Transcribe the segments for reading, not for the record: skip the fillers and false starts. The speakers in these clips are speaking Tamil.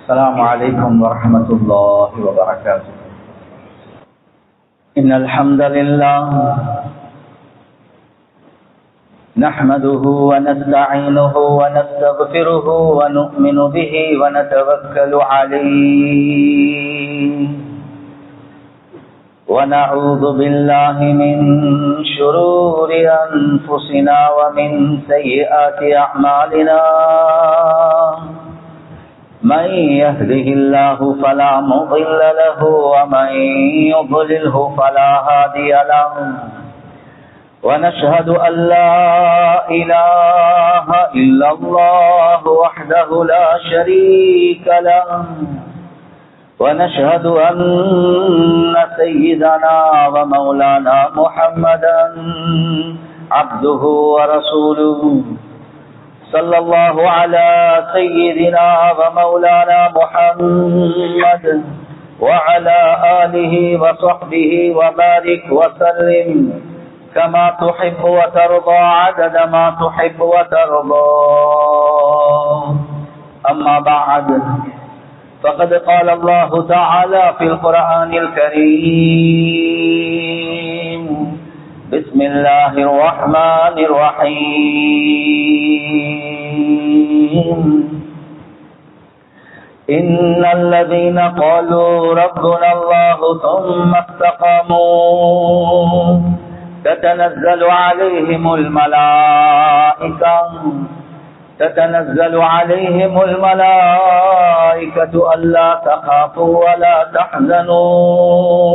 السلام عليكم ورحمة الله وبركاته. إن الحمد لله نحمده ونستعينه ونستغفره ونؤمن به ونتوكل عليه ونعوذ بالله من شرور أنفسنا ومن سيئات أعمالنا. من يهده الله فلا مضل له ومن يضلله فلا هادي له. ونشهد أن لا إله إلا الله وحده لا شريك له. ونشهد أن سيدنا ومولانا محمدا عبده ورسوله. صلى الله على سيدنا ومولانا محمد وعلى آله وصحبه وبارك وسلم كما تحب وترضى عدد ما تحب وترضى. أما بعد، فقد قال الله تعالى في القرآن الكريم: بسم الله الرحمن الرحيم. إن الذين قالوا ربنا الله ثم استقاموا تتنزل عليهم الملائكة ألا تخافوا ولا تحزنوا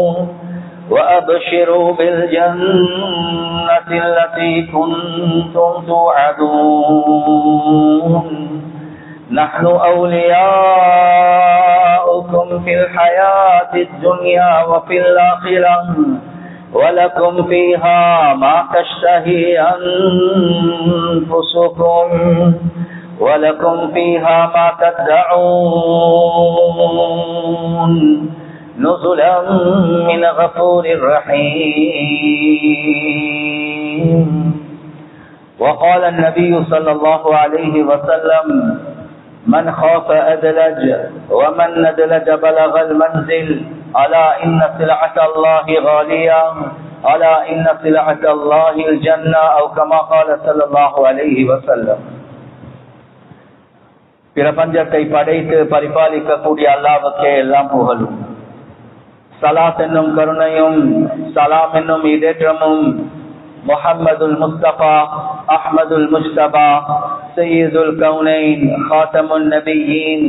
وأبشروا بالجنة التي كنتم توعدون. نحن أولياؤكم في الحياة الدنيا وفي الآخرة ولكم فيها ما تشتهي أنفسكم ولكم فيها ما تدعون نزلا من غفور رحيم. وقال النبي صلى الله عليه وسلم: من خاف أدلج ومن ندلج بلغ المنزل. ألا إن سلعة الله غالية، ألا إن سلعة الله الجنة، أو كما قال صلى الله عليه وسلم. பிரபஞ்சத்தை படைத்து பரிபாலிக்கக்கூடிய அல்லாஹ்வுக்கே எல்லாம் புகழும். ஸலாத் என்னும் கருணையும் சலாம் என்னும் இதேற்றமும் முஹம்மதுல் முஸ்தபா அஹ்மதுல் முஜ்தபா சய்யிதுல் கௌனைன் காத்தமுன் நபியீன்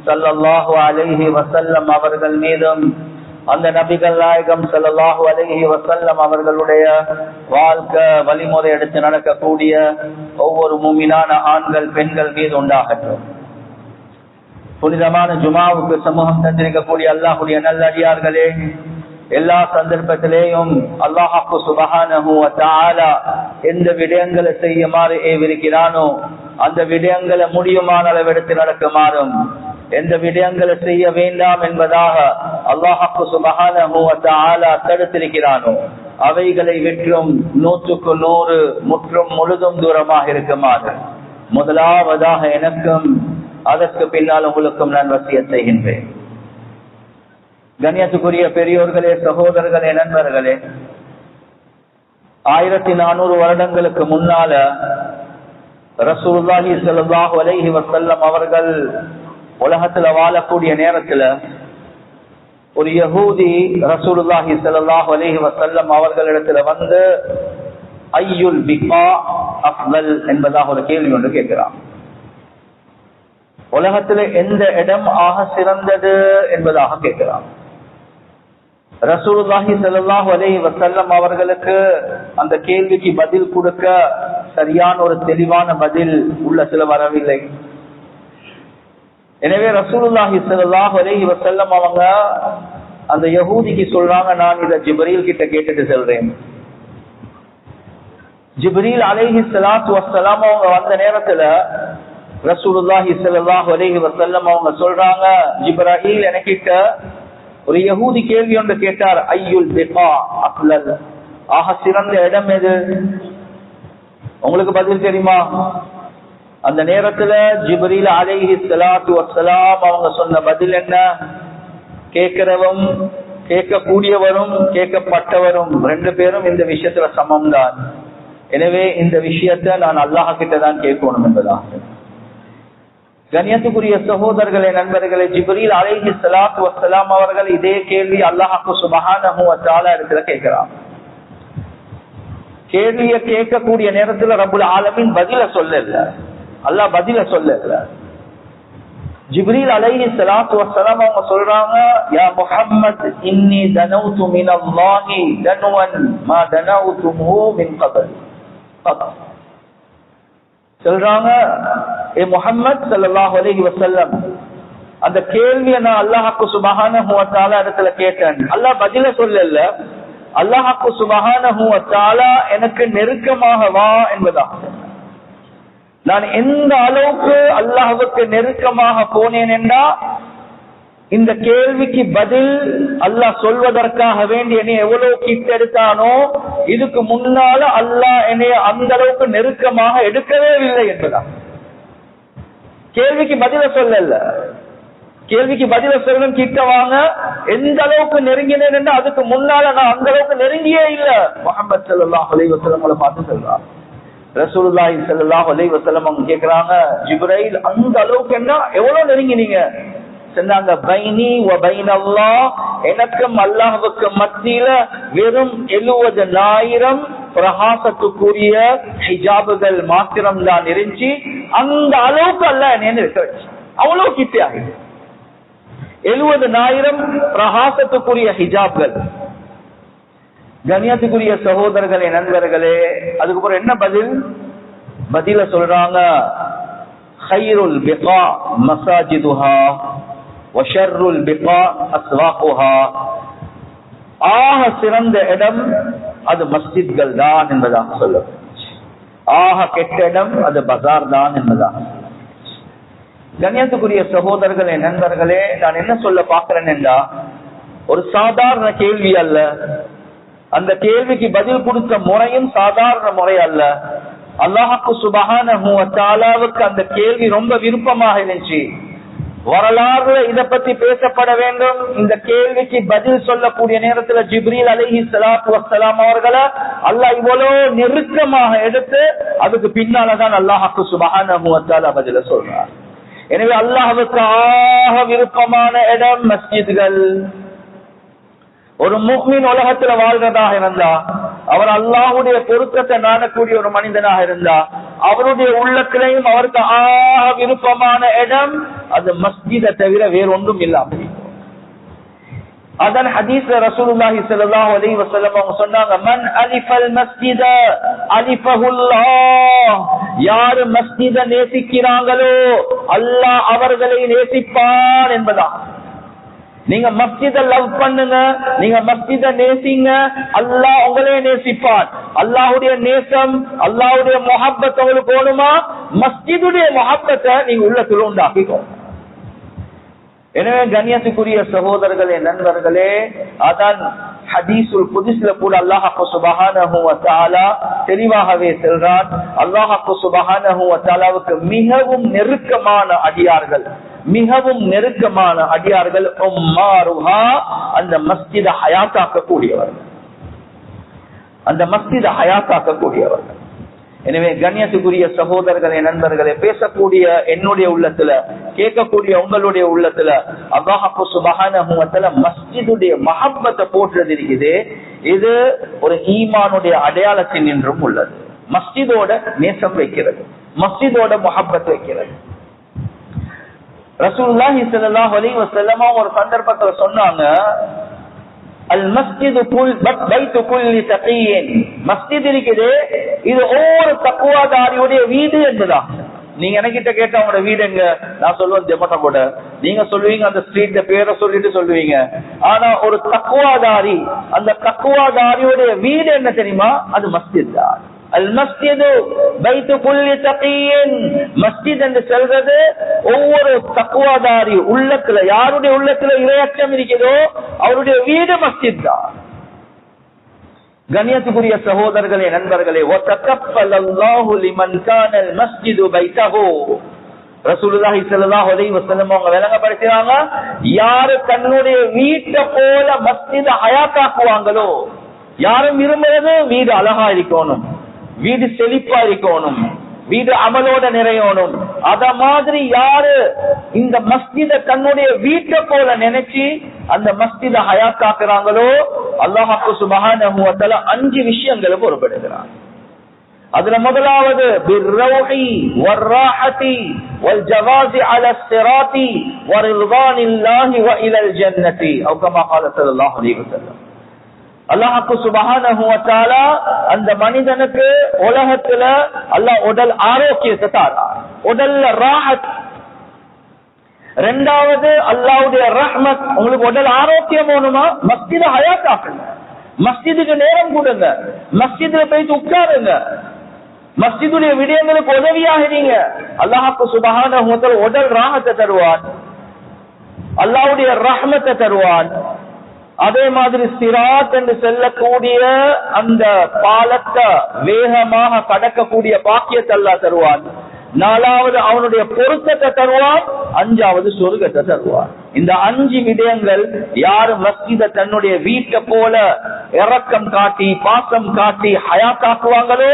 ஸல்லல்லாஹு அலைஹி வஸல்லம் அவர்கள் மீதும், அந்த நபிகள் நாயகம் ஸல்லல்லாஹு அலைஹி வஸல்லம் அவர்களுடைய வாழ்க்கை வழிமுறை எடுத்து நடக்கக்கூடிய ஒவ்வொரு முஃமினான ஆண்கள் பெண்கள் மீது உண்டாகட்டும். புனிதமான ஜுமாவுக்கு சமூகம் தந்திருக்கக்கூடிய அல்லாஹ்வுடைய நல்லடியார்களே, எல்லா சந்தர்ப்பத்திலேயும் அல்லாஹ் சுப்ஹானஹு வ தஆலா எந்த விடயங்களை செய்யுமாறு ஏவிருக்கிறானோ அந்த விடயங்களை முடியுமான அளவெடுத்து நடக்குமாறும், எந்த விடயங்களை செய்ய வேண்டாம் என்பதாக அல்லாஹ் சுப்ஹானஹு வ தஆலா தடுத்திருக்கிறானோ அவைகளை விற்றும் 100க்கு 100 முற்றும் முழுதும் தூரமாக இருக்குமாறு முதலாவதாக எனக்கும் அதற்கு பின்னால் உங்களுக்கும் நான் வசியத் செய்கின்றேன். கண்ணியத்துக்குரிய பெரியோர்களே, சகோதரர்களே, நண்பர்களே, 1400 வருடங்களுக்கு முன்னால ரசூலுல்லாஹி ஸல்லல்லாஹு அலைஹி வஸல்லம் அவர்கள் உலகத்துல வாழக்கூடிய நேரத்துல ஒரு யஹூதி ரசூலுல்லாஹி ஸல்லல்லாஹு அலைஹி வஸல்லம் அவர்களிடத்துல வந்து ஐயுல் பிகா அஃதல் என்பதாக ஒரு கேள்வி ஒன்று கேட்கிறான். உலகத்துல எந்த இடம் ஆக சிறந்தது என்பதாக கேட்கிறான். ரசூலுல்லாஹி ஸல்லல்லாஹு அலைஹி வஸல்லம் அவர்களுக்கு அந்த கேள்விக்கு பதில் கொடுக்க சரியான ஒரு தெளிவான பதில் உள்ளத்துல வரவில்லை. எனவே ரசூலுல்லாஹி ஸல்லல்லாஹு அலைஹி வஸல்லம் அவங்க அந்த யஹூதிக்கு சொல்றாங்க, நான் இத ஜிப்ரீல் கிட்ட கேட்டுட்டு சொல்றேன். ஜிப்ரீல் அலைஹிஸ்ஸலாத்து வஸ்ஸலாம் அவங்க வந்த நேரத்துல ரசூலுல்லாஹி ஸல்லல்லாஹு அலைஹி வஸல்லம் அவங்க சொல்றாங்க, ஜிப்ரீல் எனக்கிட்ட ஒரு யஹூதி கேள்வி ஒன்று கேட்டார், ஐயுல் பிகா அஃலல், ஆக சிறந்த இடம் எது? உங்களுக்கு பதில் தெரியுமா? அந்த நேரத்துல ஜிப்ரீல் அலைஹி ஸலாத்து வஸ்ஸலாம் அவங்க சொன்ன பதில் என்ன? கேட்கிறவரும் கேட்கக்கூடியவரும் கேட்கப்பட்டவரும் ரெண்டு பேரும் இந்த விஷயத்துல சமம் தான். எனவே இந்த விஷயத்தை நான் அல்லாஹ் கிட்ட தான் கேட்கணும் என்பதாக. கண்ணியத்துக்குரிய சகோதரர்களே, நண்பர்களே, ஜிப்ரீல் அலைஹி ஸலாத்து வஸ்ஸலாம் அவர்கள் இதே கேள்வி அல்லாஹ் சுப்ஹானஹு வ தஆலா இடத்துல கேட்கிறார். கேள்வியை கேட்கக்கூடிய நேரத்துல ரப்புல் ஆலமீன் பதில சொல்லல, அல்லாஹ் பதில சொல்லல. ஜிப்ரீல் அலைஹி ஸலாத்து வஸ்ஸலாம் அவங்க சொல்றாங்க, யா முஹம்மத் இன்னி தனவுது மினல்லாஹி தன்வன் மா தனவுதுஹு மின் கபல். சொல்றாங்க, ஏ முஹம்மத் ஸல்லல்லாஹு அலைஹி வஸல்லம், அந்த கேள்வியை நான் அல்லாஹ் சுப்ஹானஹு வ தஆலா இடத்துல கேட்டேன். அல்லாஹ் பதில சொல்லல. அல்லாஹ் சுப்ஹானஹு வ தஆலா எனக்கு நெருக்கமாக வா என்பதாக. நான் எந்த அளவுக்கு அல்லாஹ்வுக்கு நெருக்கமாக போனேன் என்றா, இந்த கேள்விக்கு பதில் அல்லாஹ் சொல்வதற்காக வேண்டி என்னை எவ்வளவு கிட்ட எடுத்தானோ, இதுக்கு முன்னால அல்லாஹ் என்னை அந்த அளவுக்கு நெருக்கமாக எடுக்கவே இல்லை என்பதா. கேள்விக்கு பதில சொல்லல. கேள்விக்கு பதில சொல்லணும், கிட்ட வாங்க, எந்த அளவுக்கு நெருங்கினேன் என்று அதுக்கு முன்னால நான் அந்த அளவுக்கு நெருங்கியே இல்லை. முஹம்மது ஸல்லல்லாஹு அலைஹி வஸல்லம் பார்த்து சொல்றாங்க. ரசூலுல்லாஹி ஸல்லல்லாஹு அலைஹி வஸல்லம் அவங்க கேக்குறாங்க, ஜிப்ரீல் அந்த அளவுக்கு என்ன எவ்வளவு நெருங்கினீங்க? சொன்னாங்க, பைனி வ பைனல்லாஹ், எனக்கும் அல்லாஹ்வுக்கு மத்தியில வெறும் 70,000 பிரகாசத்துக்குரிய ஹிஜாபுகள் மாத்திரம் தான் இருந்துச்சு. அந்த அளவுக்கு அல்லாஹ் என்ன இருக்க வச்சு, அவ்வளவு கிட்டே ஆகிடுச்சு. 70,000 பிரகாசத்துக்குரிய ஹிஜாப்கள். கண்ணியத்துக்குரிய சகோதரர்களே, நண்பர்களே, அதுக்கப்புறம் என்ன பதில்? பதில சொல்றாங்க, ஹைருல் பிகா மசாஜிதுஹா வ ஷர்ருல் பிகா அஸ்வாகுஹா. ஆக சிறந்த இடம் அது மஸ்ஜித்கள் தான் என்பதாக சொல்லும். ஆக கெட்ட இடம் அது பஜார் தான் என்பதாக. கண்ணியத்துக்குரிய சகோதரர்களே, நண்பர்களே, நான் என்ன சொல்ல பார்க்கிறேன் என்றா, ஒரு சாதாரண கேள்வி அல்ல. அந்த கேள்விக்கு பதில் கொடுத்த முறையும் சாதாரண முறை அல்ல. அல்லாஹ் சுப்ஹானஹு வ தஆலாவுக்கு அந்த கேள்வி ரொம்ப விருப்பமாக இருந்துச்சு. வரலாறுல இத பத்தி பேசப்பட வேண்டும். இந்த கேள்விக்கு பதில் சொல்லக்கூடிய நேரத்துல ஜிப்ரீல் அலைஹி ஸலாத்து வஸ்ஸலாம் அவர்களை அல்லாஹ் இவ்வளவு நெருக்கமாக எடுத்து அதுக்கு பின்னாலதான் அல்லாஹ் சுப்ஹானஹு வ தஆலா பதில சொல்றார். எனவே அல்லாஹ்வுக்கு ஆக விருப்பமான இடம் மஸ்ஜித்கள். ஒரு முஃமின் உலகத்துல வாழ்றதாக இருந்தா, அவர் அல்லாஹ்வுடைய பொருத்தத்தை நாடக்கூடிய ஒரு மனிதனாக இருந்தா, அவருடைய உள்ளத்திலையும் அவருக்கு ஆக விருப்பமான இடம் அது மஸ்ஜிதை தவிர வேற ஒன்றும் இல்லாமல். அதன் ஹதீஸ்ல ரசூலுல்லாஹி ஸல்லல்லாஹு அலைஹி வஸல்லம் அவங்க சொன்னாங்க, மன் அலிஃபல் மஸ்ஜித அலிஃபஹுல்லாஹ். யார் மஸ்ஜிதை நேசிக்கிறாங்களோ அல்லாஹ் அவர்களை நேசிப்பான் என்பதா. நீங்க மஸ்ஜித லவ் பண்ணுங்க, நீங்க மஸ்ஜித நேசிங்க, அல்லாஹ் உங்களே நேசிப்பான். அல்லாஹ்வுடைய நேசம், அல்லாஹ்வுடைய முஹப்பத் உங்களுக்கு வேணுமா? மஸ்ஜிதுடைய முஹப்பத்தை நீங்க உள்ளத்துல உண்டாக்கிக்கோங்க. எனவே கண்ணியத்துக்குரிய சகோதரர்களே, நண்பர்களே, அதான் ஹதீஸுல் குத்ஸ்ல கூட அல்லாஹ் சுப்ஹானஹு வ தஆலா தெளிவாகவே சொல்றான். அல்லாஹ் சுப்ஹானஹு வ தஆலாவுக்கு மிகவும் நெருக்கமான அடியார்கள், மிகவும் நெருக்கமான அடியார்கள் உம்மாருஹா, அந்த மஸ்ஜித ஹயாத்தாக்க கூடியவர்கள், அந்த மஸ்ஜித ஹயாத்தாக்க கூடியவர்கள். எனவே கண்ணியத்துக்குரிய சகோதரர்களே, நண்பர்களே, பேசக்கூடிய என்னுடைய உள்ளத்துல, கேட்கக்கூடிய உங்களுடைய உள்ளத்துல அல்லாஹ் சுப்ஹானஹு வ தஆலா மஸ்ஜிதுடைய மஹப்பத்தை போற்றது இருக்குது. இது ஒரு ஈமானுடைய அடையாளத்தின் என்றும் உள்ளது. மஸ்ஜிதோட நேசம் வைக்கிறது, மஸ்ஜிதோட முஹப்பத் வைக்கிறது. ரசூலுல்லாஹி ஸல்லல்லாஹு அலைஹி வஸல்லம் ஒரு சந்தர்ப்பத்துல சொன்னாங்க, அல் மஸ்ஜிது பைத்து குல்லி தகியின். மஸ்ஜித் இருக்குது, இது ஒவ்வொரு தக்வாதாரியுடைய வீடு என்பதா. நீங்க எனக்கிட்ட கேட்ட அவங்களோட வீடு எங்க, நான் சொல்லுவேன் ஜமட்டா கூட. நீங்க சொல்லுவீங்க அந்த ஸ்ட்ரீட் பேரை சொல்லிட்டு சொல்லுவீங்க. ஆனா ஒரு தக்வாதாரி, அந்த தக்வாதாரியுடைய வீடு என்ன தெரியுமா? அது மஸ்ஜித் தான். அல் மஸ்ஜிது பைத்து குல்லி தகியின். மஸ்ஜித் என்று சொல்றது ஒவ்வொரு தக்வாதாரி உள்ளத்துல, யாருடைய உள்ளத்துல இரையச்சம் இருக்கிறதோ அவருடைய வீடு மஸ்ஜித் தான். கண்ணியத்துக்குரிய சகோதரர்களே, நண்பர்களே, ரசூலுல்லாஹி ஸல்லல்லாஹு அலைஹி வஸல்லம் அவங்க விளங்கப்படுத்துறாங்க, யாரு தன்னுடைய வீட்டை போல மஸ்ஜித் ஹயாத்தாக்குவாங்களோ, யாரும் விரும்புறது வீடு அழகா இருக்கணும், வீடு செழிப்பா இருக்கணும், வீடு அமலோட நிறையணும். அத மாதிரி யாரு இந்த மஸ்ஜித தன்னுடைய வீட்டை போல நினைச்சு அந்த மஸ்ஜித ஹயாத்தாக்குறாங்களோ, அல்லாஹ் சுப்ஹானஹு வ தஆலா 5 விஷயங்களை பொறுப்பெடுக்கிறார். அதுல முதலாவது பிர்ரௌஹி வர்ராஹதி வல்ஜவாஸி அலா ஸிராத்தி வரிضوانில்லாஹி வ இலல் ஜன்னதி அவ் கமா قال ஸல்லல்லாஹு அலைஹி வஸல்லம். அல்லாஹ் சுப்ஹானஹு வ தஆலா அந்த மனிதனுக்கு உலகத்துல அல்லாஹ் உடல் ஆரோக்கியத்தை தரார், உடல்ல ராஹத். இரண்டாவது அல்லாஹ்வுடைய ரஹ்மத். உங்களுக்கு உடல் ஆரோக்கியம் வேணுமா, மஸ்ஜித ஹயாத்தாக்குங்க, மஸ்ஜிதுக்கு நேரம் கொடுங்க, மஸ்ஜிதுல போயிட்டு உட்காருங்க, மஸ்ஜிதுடைய விடயங்களுக்கு உதவியாகிறீங்க. அல்லாஹ் சுப்ஹானஹு வ தஆலா உடல் ராஹத்தை தருவான், அல்லாஹ்வுடைய ரஹ்மத்தை தருவான். அதே மாதிரி சிராத் என்று செல்லக்கூடிய அந்த பாலத்தை வேகமாக கடக்கக்கூடிய பாக்கியத்தை அல்லாஹ் தருவான். நாலாவது அவனுடைய பொருத்தத்தை தருவான். அஞ்சாவது சொர்க்கத்தை தருவான். இந்த 5 விடயங்கள் யாரு மஸ்ஜித தன்னுடைய வீட்டை போல இரக்கம் காட்டி பாசம் காட்டி ஹயாத்தாக்குவாங்களோ,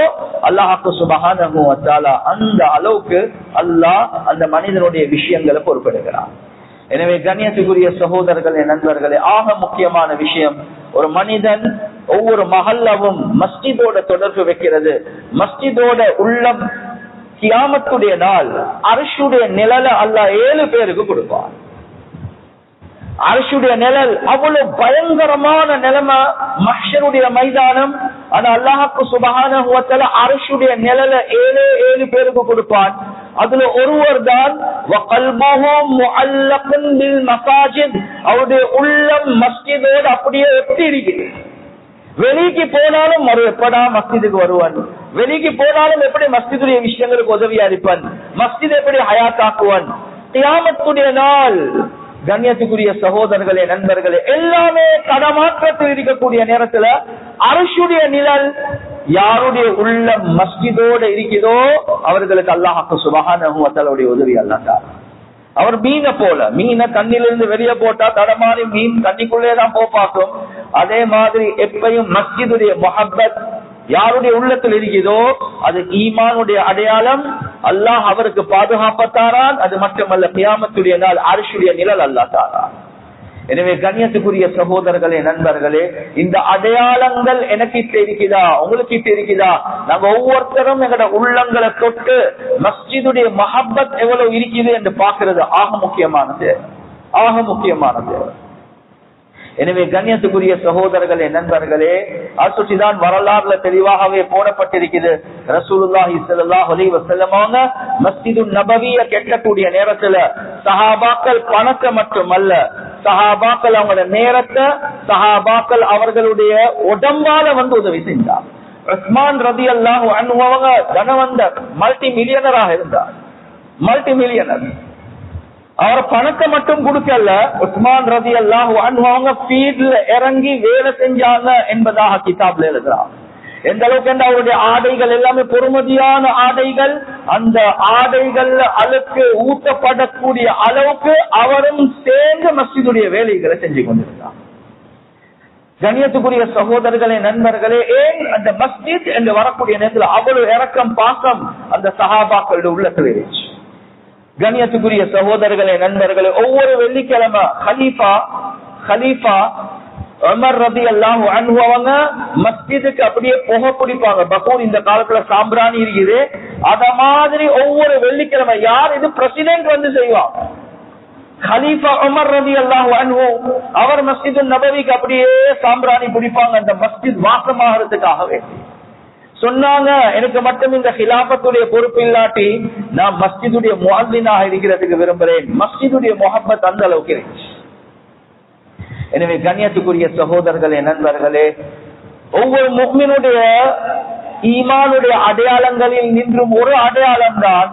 அல்லாஹ் சுப்ஹானஹு வ தஆலா அந்த அளவுக்கு அல்லாஹ் அந்த மனிதனுடைய விஷயங்களை பொறுப்பெடுக்கிறான். எனவே கண்ணியத்துக்குரிய சகோதரர்களே, நண்பர்களே, ஆக முக்கியமான விஷயம், ஒரு மனிதன் ஒவ்வொரு மஹல்லாவும் மஸ்ஜிதோட தொடர்பு வைக்கிறது. மஸ்ஜிதோட உள்ளம் கியாமத்துடைய நாள் அர்ஷுடைய நிழலை அல்லாஹ் 7 பேருக்கு கொடுப்பான். அர்ஷுடைய நிழல் அவ்வளவு பயங்கரமான நிலைமை, மஹ்ஷருடைய மைதானம். ஆனா அல்லாஹ் சுப்ஹானஹு வ தஆலா அர்ஷுடைய நிழலை 7 பேருக்கு கொடுப்பான். அதுல ஒருவர் தான் அவருடைய உள்ளம் மஸ்ஜிதோடு அப்படியே ஒட்டி இருக்குது. வெளிக்கு போனாலும் எப்படா மஸ்ஜிதுக்கு வருவான், வெளிக்கு போனாலும் எப்படி மஸ்ஜிதுடைய விஷயங்களுக்கு உதவியா இருப்பான், மஸ்ஜித் எப்படி ஹயாத்தாக்குவான். கியாமத்துடைய நாள் கண்ணியத்துக்குரிய சகோதரர்களே, நண்பர்களே, எல்லாமே தடமாற்றத்தில் இருக்கக்கூடிய நேரத்துல அர்ஷுடைய நிழல் யாருடைய உள்ளம் மஸ்ஜிதோட இருக்குதோ அவர்களுக்கு அல்லாஹ் சுப்ஹானஹு வ தஆலாவுடைய உதவி அல்லாஹ் தஆலா. அவர் மீனை போல, மீனை தண்ணிலிருந்து வெளியே போட்டா தடமாறி மீன் தண்ணிக்குள்ளேதான் பார்க்கும். அதே மாதிரி எப்பயும் மஸ்ஜிதுடைய முஹப்பத் யாருடைய உள்ளத்தில் இருக்குதோ அது ஈமானுடைய அடையாளம். அல்லாஹ் அவருக்கு பாதுகாப்பத்தாரான். அது மட்டுமல்ல, கியாமத்துடைய நாள் அர்ஷுடைய நிழல் அல்லாஹ் தாரான். எனவே கண்ணியத்துக்குரிய சகோதரர்களே, நண்பர்களே, இந்த அடையாளங்கள் எனக்கு இருக்குதா, உங்களுக்கு இருக்குதா? நாங்க ஒவ்வொருத்தரும் எங்களோட உள்ளங்களை தொட்டு மஸ்ஜிதுடைய மஹப்பத் எவ்வளவு இருக்குது என்று பார்க்கிறது ஆக முக்கியமானது, ஆக முக்கியமானது. எனவே கண்ணியத்துக்குரிய சகோதரர்களே, நண்பர்களே, அசுற்றிதான் வரலாறுல தெளிவாகவே போடப்பட்டிருக்கிறது. ரசூலுல்லாஹி ஸல்லல்லாஹு அலைஹி வஸல்லம் அவங்க மஸ்ஜிதுன் நபவிய கட்டக்கூடிய நேரத்துல சஹாபாக்கள் பணத்தை மட்டுமல்ல, சஹாபாக்கள் அவங்களோட நேரத்தை, சஹாபாக்கள் அவர்களுடைய உடம்பால உதவி செஞ்சார். உஸ்மான் ரலியல்லாஹு அன்ஹு அவங்க தனவந்தர், மல்டி மில்லியனராக இருந்தார், மல்டி மில்லியனர். அவர் பணத்தை மட்டும் கொடுக்கல, உஸ்மான் ரலியல்லாஹு அன்ஹு அவங்க ஃபீல்ட்ல இறங்கி வேலை செஞ்சாங்க என்பதாக கிதாப்ல எழுதுறாங்க. எந்த அளவுக்கு அவருடைய ஆடைகள் எல்லாமே பொறுமதியான ஆடைகள், அந்த ஆடைகள்ல அழுக்கு ஊட்டப்படக்கூடிய அளவுக்கு அவரும் சேர்ந்து மஸ்ஜிதுடைய வேலைகளை செஞ்சு கொண்டிருந்தார். கண்ணியத்துக்குரிய சகோதரர்களே, நண்பர்களே, ஏன் அந்த மஸ்ஜித் என்று வரக்கூடிய நேரத்தில் அவ்வளவு இரக்கம் பாசம் அந்த சஹாபாக்களுடைய உள்ளத்தில் இருந்துச்சு. கண்ணியத்துக்குரிய சகோதரர்களே, நண்பர்களே, ஒவ்வொரு வெள்ளிக்கிழமை ஹலீஃபா உமர் ரலியல்லாஹு அன்ஹு அவங்க மஸ்ஜிதுக்கு அப்படியே புகை பிடிப்பாங்க. பகூர் இந்த காலத்துல சாம்பிராணி இருக்குது, அத மாதிரி ஒவ்வொரு வெள்ளிக்கிழமை யார் இது பிரசிடென்ட் செய்வாங்க. ஹலீஃபா உமர் ரலியல்லாஹு அன்ஹு அவர் மஸ்ஜிது நபவிக்கு அப்படியே சாம்பிராணி பிடிப்பாங்க, அந்த மஸ்ஜித் வாசமாகிறதுக்காகவே. சொன்னாங்க, எனக்கு மட்டும் இந்த ஹிலாபத்துடைய பொறுப்பு இல்லாட்டி நான் மஸ்ஜிதுடைய முஅல்லினாக இருக்கிறதுக்கு விரும்புறேன். மஸ்ஜிதுடைய முஹப்பத் அந்த அளவுக்கு இருந்துச்சு. எனவே கண்ணியத்துக்குரிய சகோதரர்களே, நண்பர்களே, ஒவ்வொரு முஃமினுடைய ஈமானுடைய அடையாளங்களில் நின்றும் ஒரு அடையாளம் தான்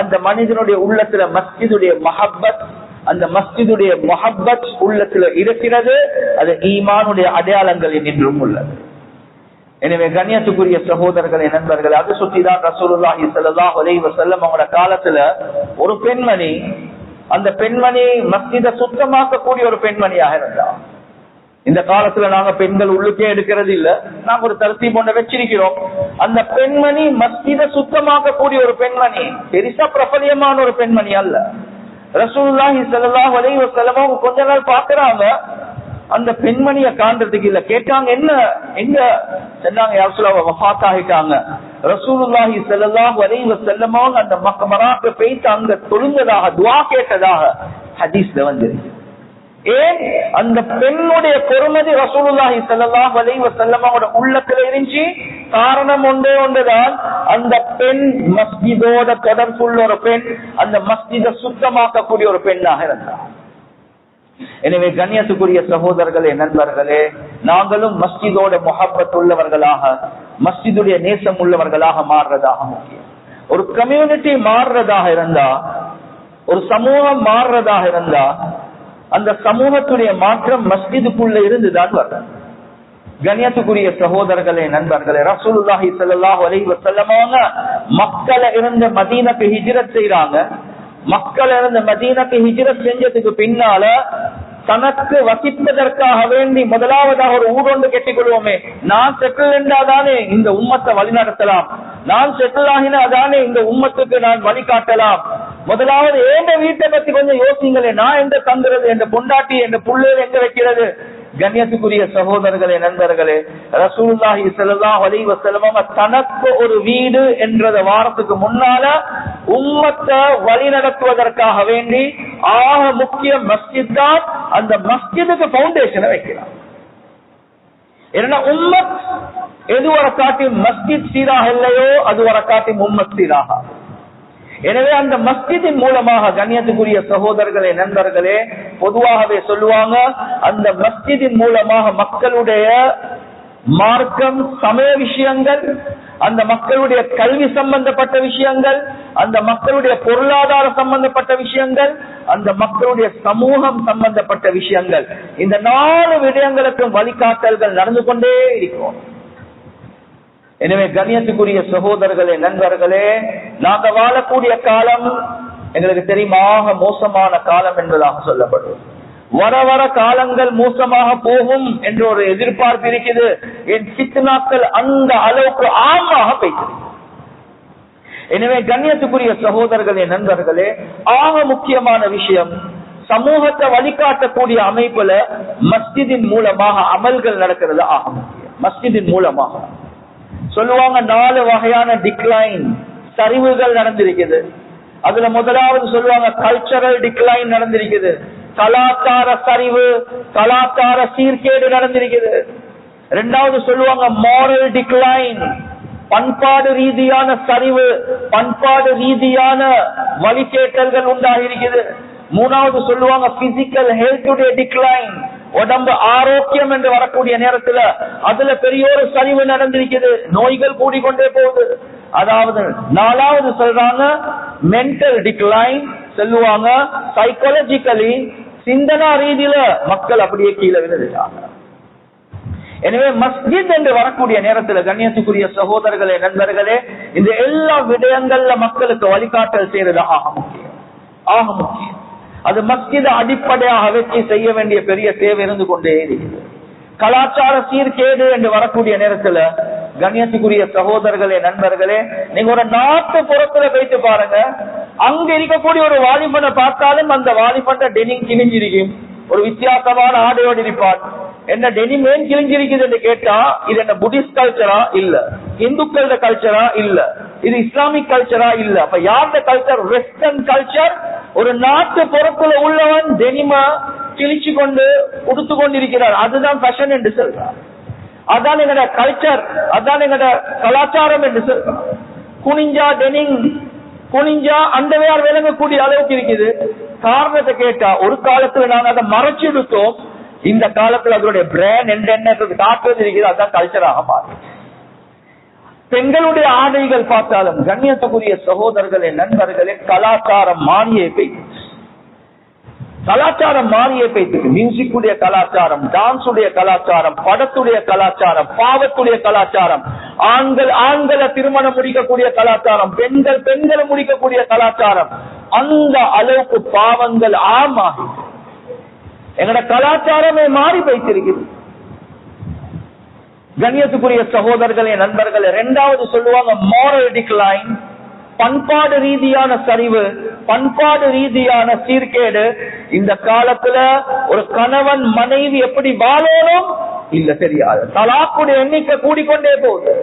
அந்த மனிதனுடைய உள்ளத்துல மஸ்ஜிதுடைய மஹப்பத். அந்த மஸ்ஜிதுடைய மஹப்பத் உள்ளத்துல இருக்கிறது, அது ஈமானுடைய அடையாளங்களில் நின்றும் உள்ளது. எனவே கண்ணியத்துக்குரிய சகோதரர்களே, நண்பர்கள், அது சுற்றிதான் ரசூலுல்லாஹி ஸல்லல்லாஹு அலைஹி வஸல்லம் அவங்களோட காலத்துல ஒரு பெண்மணி, அந்த பெண்மணி மஸ்ஜிதை சுத்தமாக்கக்கூடிய ஒரு பெண்மணியாக இருந்தா. இந்த காலத்துல நாங்க பெண்கள் உள்ளுக்கே எடுக்கிறது இல்ல, நாங்க ஒரு தரத்தீப் ஒன்றை வச்சிருக்கிறோம். அந்த பெண்மணி மஸ்ஜிதை சுத்தமாக்கக்கூடிய ஒரு பெண்மணி, பெருசா பிரபலியமான ஒரு பெண்மணி அல்ல. ரசூலுல்லாஹி ஸல்லல்லாஹு அலைஹி வஸல்லம் கொஞ்ச நாள் பாக்குறாங்க, அந்த பெண்மணிய காண்றதுக்கு இல்ல. கேட்டாங்க, என்ன எங்க சொன்னாங்க, யா ரசூலல்லாஹ் வஃபாத் ஆகிட்டாங்க. ரசூலுல்லாஹி ஸல்லல்லாஹு அலைஹி வஸல்லம் அந்த மக்பராக்கு போயிட்டு அங்க தொழுந்ததாக, துஆ கேட்டதாக ஹதீஸ்ல வந்திருக்கு. ஏன்? அந்த பெண்ணுடைய பொறுமதி ரசூலுல்லாஹி ஸல்லல்லாஹு அலைஹி வஸல்லம் உள்ளத்துல இருந்துச்சு. காரணம் ஒன்றுதான், அந்த பெண் மஸ்ஜிதோட தொடர்புள்ள ஒரு பெண், அந்த மஸ்ஜிதை சுத்தமாக்கக்கூடிய ஒரு பெண்ணாக இருந்தார். எனவே கண்ணியத்துக்குரிய சகோதரர்களே, நண்பர்களே, நாங்களும் மஸ்ஜிதோட முஹப்பத் உள்ளவர்களாக, மஸ்ஜிதுடைய நேசம் உள்ளவர்களாக மாறுறதாக முக்கியம். ஒரு கம்யூனிட்டி மாறுறதாக இருந்தா, ஒரு சமூகம் மாறுறதாக இருந்தா, அந்த சமூகத்துடைய மாற்றம் மஸ்ஜிதுக்குள்ள இருந்துதான் வரும். கண்ணியத்துக்குரிய சகோதரர்களே, நண்பர்களே, ரசூலுல்லாஹி ஸல்லல்லாஹு அலைஹி வஸல்லம் மக்களை இருந்த மதீனாக்கு ஹிஜ்ரத் செய்றாங்க. மக்கள் இருந்த மதீனாக்கு ஹிஜ்ரத் செஞ்சதுக்கு பின்னால தனக்கு வசிப்பதற்காக வேண்டி முதலாவதாக ஒரு ஊடொன்று கெட்டிக் கொள்வோமே. நான் செட்டில் என்றாதானே இந்த உம்மத்தை வழிநடத்தலாம், நான் செட்டில் ஆகினாதானே இந்த உம்மத்துக்கு நான் வழிகாட்டலாம். முதலாவது ஏண்ட வீட்டை பத்தி கொஞ்சம் யோசிங்களே, நான் எங்க தங்குறது, என்ற பொண்டாட்டி, என்ற புள்ளைகள் எங்க வைக்கிறது. கண்ணியத்துக்குரிய சகோதரர்களே, நண்பர்களே, ரசூலுல்லாஹி ஸல்லல்லாஹு அலைஹி வஸல்லம் தனக்கு ஒரு வீடு என்றத வாரத்துக்கு முன்னால உம்மத்தை வழி நடத்துவதற்காக வேண்டி ஆக முக்கிய மஸ்ஜித் தான். அந்த மஸ்ஜிதுக்கு பவுண்டேஷனை வைக்கிறார். ஏன்னா உம்மத் எது வர காட்டி மஸ்ஜித் சீராக இல்லையோ அது வர காட்டி உம்மத் சீராக. எனவே அந்த மஸ்ஜிதின் மூலமாக, கண்ணியத்துக்குரிய சகோதரர்களே, நண்பர்களே, பொதுவாகவே சொல்லுவாங்க, அந்த மஸ்ஜிதின் மூலமாக மக்களுடைய மார்க்கம், சமய விஷயங்கள், அந்த மக்களுடைய கல்வி சம்பந்தப்பட்ட விஷயங்கள், அந்த மக்களுடைய பொருளாதார சம்பந்தப்பட்ட விஷயங்கள், அந்த மக்களுடைய சமூகம் சம்பந்தப்பட்ட விஷயங்கள், இந்த 4 விடயங்களுக்கும் வழிகாட்டல்கள் நடந்து கொண்டே இருக்கும். எனவே கண்ணியத்துக்குரிய சகோதரர்களே, நண்பர்களே, நாங்க வாழக்கூடிய காலம் எங்களுக்கு தெரியுமாக மோசமான காலம் என்பதாக சொல்லப்படும். வர வர காலங்கள் மோசமாக போகும் என்ற ஒரு எதிர்பார்ப்பு இருக்குது. என் ஃபித்னாக்கள் அந்த அளவுக்கு ஆழமாக போய்கிறது. எனவே கண்ணியத்துக்குரிய சகோதரர்களே, நண்பர்களே, ஆக முக்கியமான விஷயம், சமூகத்தை வழிகாட்டக்கூடிய அமைப்புல மஸ்ஜிதின் மூலமாக அமல்கள் நடக்கிறது ஆக முக்கியம். மஸ்ஜிதின் மூலமாக சொல்லுவாங்க 4 வகையான டிக்ளைன், சரிவுகள் நடந்திருக்குது. அதுல முதலாவது சொல்லுவாங்க கல்ச்சரல் டிக்ளைன் நடந்திருக்குது, கலாச்சார சரிவு, கலாச்சார சீர்கேடு நடந்திருக்குது. 2வது சொல்லுவாங்க மாரல் டிக்ளைன், பண்பாடு ரீதியான சரிவு, பண்பாடு ரீதியான வழிகேட்டல்கள் உண்டாகி இருக்குது. 3வது சொல்லுவாங்க பிசிக்கல் ஹெல்த்துடைய டிக்ளைன், உடம்பு ஆரோக்கியம் என்று வரக்கூடிய நேரத்துல அதுல பெரிய ஒரு சரிவு நடந்திருக்குது, நோய்கள் கூடிக்கொண்டே போகுது. அதாவது 4வது சொல்றாங்க மென்டல் டிக்ளைன், சொல்லுவாங்க சைக்காலஜிக்கலி, சிந்தனா ரீதியில மக்கள் அப்படியே கீழே விழுந்துட்டாங்க. எனவே மஸ்ஜித் என்று வரக்கூடிய நேரத்துல கண்ணியத்துக்குரிய சகோதரர்களே, நண்பர்களே, இந்த எல்லா விடயங்கள்ல மக்களுக்கு வழிகாட்டல் செய்யறது ஆக முக்கியம், ஆக முக்கியம். அது மஸ்ஜித் அடிப்படையாக வச்சு செய்ய வேண்டிய பெரிய தேவை இருந்து கொண்டே இருக்கிறது. கலாச்சார சீர்கேடு என்று வரக்கூடிய நேரத்துல கண்ணியத்துக்குரிய சகோதரர்களே, நண்பர்களே, நீங்க ஒரு நாட்டு புறத்துல போயிட்டு பாருங்க, அங்க இருக்கக்கூடிய ஒரு வாலிபனை பார்த்தாலும் அந்த வாலிபன் டெனிம் கிழிஞ்சிருக்கும், ஒரு வித்தியாசமான ஆடையோடு இருப்பான். என்ன டெனிம் ஏன் கிழிஞ்சிருக்குது என்று கேட்டா, இது என்ன புத்திஸ்ட் கல்ச்சரா இல்ல, இந்துக்களோட கல்ச்சரா இல்ல, இது இஸ்லாமிக் கல்ச்சரா இல்ல. அப்ப யாருடைய கல்ச்சர்? Western culture. ஒரு நாட்டு புறத்துல உள்ளவன் டெனிமா கிழிச்சு கொண்டு உடுத்து கொண்டிருக்கிறார், அதுதான் ஃபேஷன் என்று சொல்றார். அதான் எங்கட கல்ச்சர், அதான் எங்கட கலாச்சாரம் என்று சொல்றார். குனிஞ்சா டெனிங், குனிஞ்சா அண்டவையார் விளங்கக்கூடிய அளவுக்கு இருக்குது. காரணத்தை கேட்டா, ஒரு காலத்துல நாங்க அதை மறைச்சு எடுத்தோம், இந்த காலத்துல அதனுடைய பிராண்ட் என்ன காட்டுறது இருக்குது, அதுதான் கல்ச்சராக மாறும். பெண்களுடைய ஆடைகள் பார்த்தாலும் கண்ணியத்துக்குரிய சகோதரர்களே, நண்பர்களே, கலாச்சாரம் மாறியே போய் கலாச்சாரம் மாறியே போயிட்டு, மியூசிக் உடைய கலாச்சாரம், டான்ஸ் உடைய கலாச்சாரம், படத்துடைய கலாச்சாரம், பாவத்துடைய கலாச்சாரம், ஆண்களை திருமணம் முடிக்கக்கூடிய கலாச்சாரம், பெண்களை முடிக்கக்கூடிய கலாச்சாரம், அந்த அளவுக்கு பாவங்கள் ஆமாகி எங்கட கலாச்சாரமே மாறி போய்த்திருக்கிறது. கண்ணியத்துக்குரிய சகோதரர்களே, நண்பர்களே, இரண்டாவது சொல்லுவாங்க moral decline, பண்பாடு ரீதியான சரிவு, பண்பாடு ரீதியான சீர்கேடு. இந்த காலத்துல ஒரு கணவன் மனைவி எப்படி வாழணும் இல்ல தெரியாது. தலாக்குடைய எண்ணிக்கை கூடிக்கொண்டே போகுது.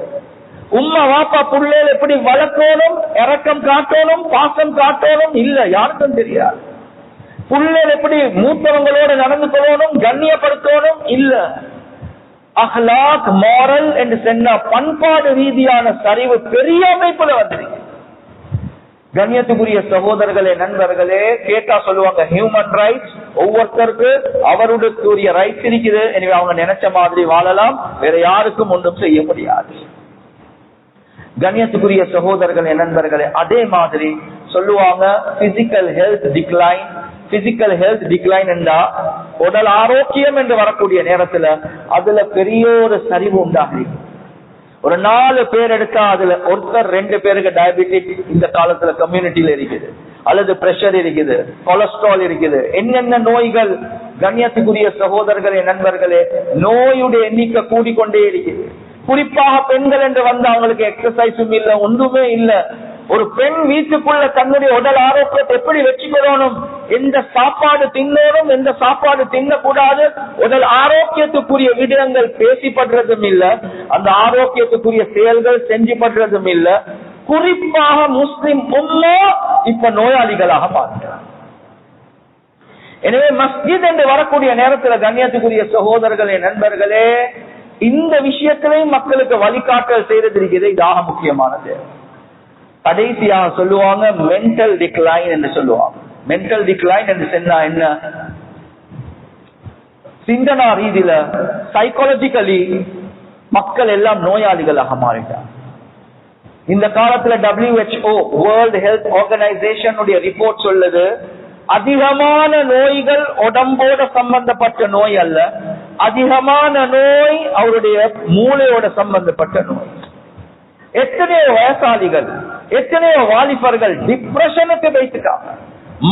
உம்மா வாப்பா புள்ளைகள் எப்படி வளர்க்கணும், இரக்கம் காட்டணும், பாசம் காட்டணும் இல்ல யாருக்கும் தெரியாது. புள்ளைகள் எப்படி மூத்தவங்களோட நடந்து கொள்ளணும், கண்ணியப்படுத்தணும் இல்ல. அஹ்லாக், மாரல் என்று சொன்ன பண்பாடு ரீதியான சரிவு பெரிய அமைப்புல வந்திருக்கு. கண்ணியத்துக்குரிய சகோதரர்களே, நண்பர்களே, கேட்டா சொல்லுவாங்க ஹியூமன் ரைட்ஸ், ஒவ்வொருத்தருக்கு அவருடைய ரைட்ஸ் இருக்குது. எனவே அவங்க நினைச்ச மாதிரி வாழலாம், வேற யாருக்கும் ஒன்றும் செய்ய முடியாது. கண்ணியத்துக்குரிய சகோதரர்களே, நண்பர்களே, அதே மாதிரி சொல்லுவாங்க physical health decline. Physical health decline என்றா உடல் ஆரோக்கியம் என்று வரக்கூடிய நேரத்துல அதுல பெரிய ஒரு சரிவு உண்டாகி, ஒரு 4 பேர் எடுத்தா அதுல ஒருத்தர் 2 பேருக்கு டயபெட்டிக் இந்த காலத்துல கம்யூனிட்டியில இருக்குது, அல்லது பிரஷர் இருக்குது, கொலஸ்ட்ரால் இருக்குது, என்னென்ன நோய்கள். கண்ணியத்துக்குரிய சகோதரர்களே, நண்பர்களே, நோயுடைய எண்ணிக்கை கூடிக்கொண்டே இருக்குது. குறிப்பாக பெண்கள் என்று வந்து அவங்களுக்கு எக்ஸசைஸும் இல்ல, ஒன்றுமே இல்ல. ஒரு பெண் வீட்டுக்குள்ள தன்னுடைய உடல் ஆரோக்கியத்தை எப்படி வச்சுக்கணும், எந்த சாப்பாடு தின்னோடும், எந்த சாப்பாடு தின்னக்கூடாது, உடல் ஆரோக்கியத்துக்குரிய விடயங்கள் பேசிப்படுறதும் இல்ல, அந்த ஆரோக்கியத்துக்குரிய செயல்கள் செஞ்சுப்படுறதும் இல்ல. குறிப்பாக முஸ்லிம் உம்மா இப்ப நோயாளிகளாக பார்க்கிறார். எனவே மஸ்ஜித் என்று வரக்கூடிய நேரத்தில் கண்ணியத்துக்குரிய சகோதரர்களே, நண்பர்களே, இந்த விஷயத்திலையும் மக்களுக்கு வழிகாட்டல் செய்யறது இருக்கிறது. இதாக முக்கியமானது. கடைசியாக சொல்லுவாங்க மென்டல் டிக்ளைன் என்று சொல்லுவாங்க. மென்டல் டிக்ளைன் என்று சொன்னா என்ன? சிந்தனா ரீதியில, சைக்காலஜிக்கலி மக்கள் எல்லாம் நோயாளிகளாக மாறிட்டார். இந்த காலத்துல WHO, world health organisation report சொல்லுது, அதிகமான நோய்கள் உடம்போட சம்பந்தப்பட்ட நோய் அல்ல, அதிகமான நோய் அவருடைய மூளையோட சம்பந்தப்பட்ட நோய். எத்தனையோ வயசாளிகள், எத்தனையோ வாலிபர்கள் டிப்ரெஷனுக்கு போயிட்டாங்க,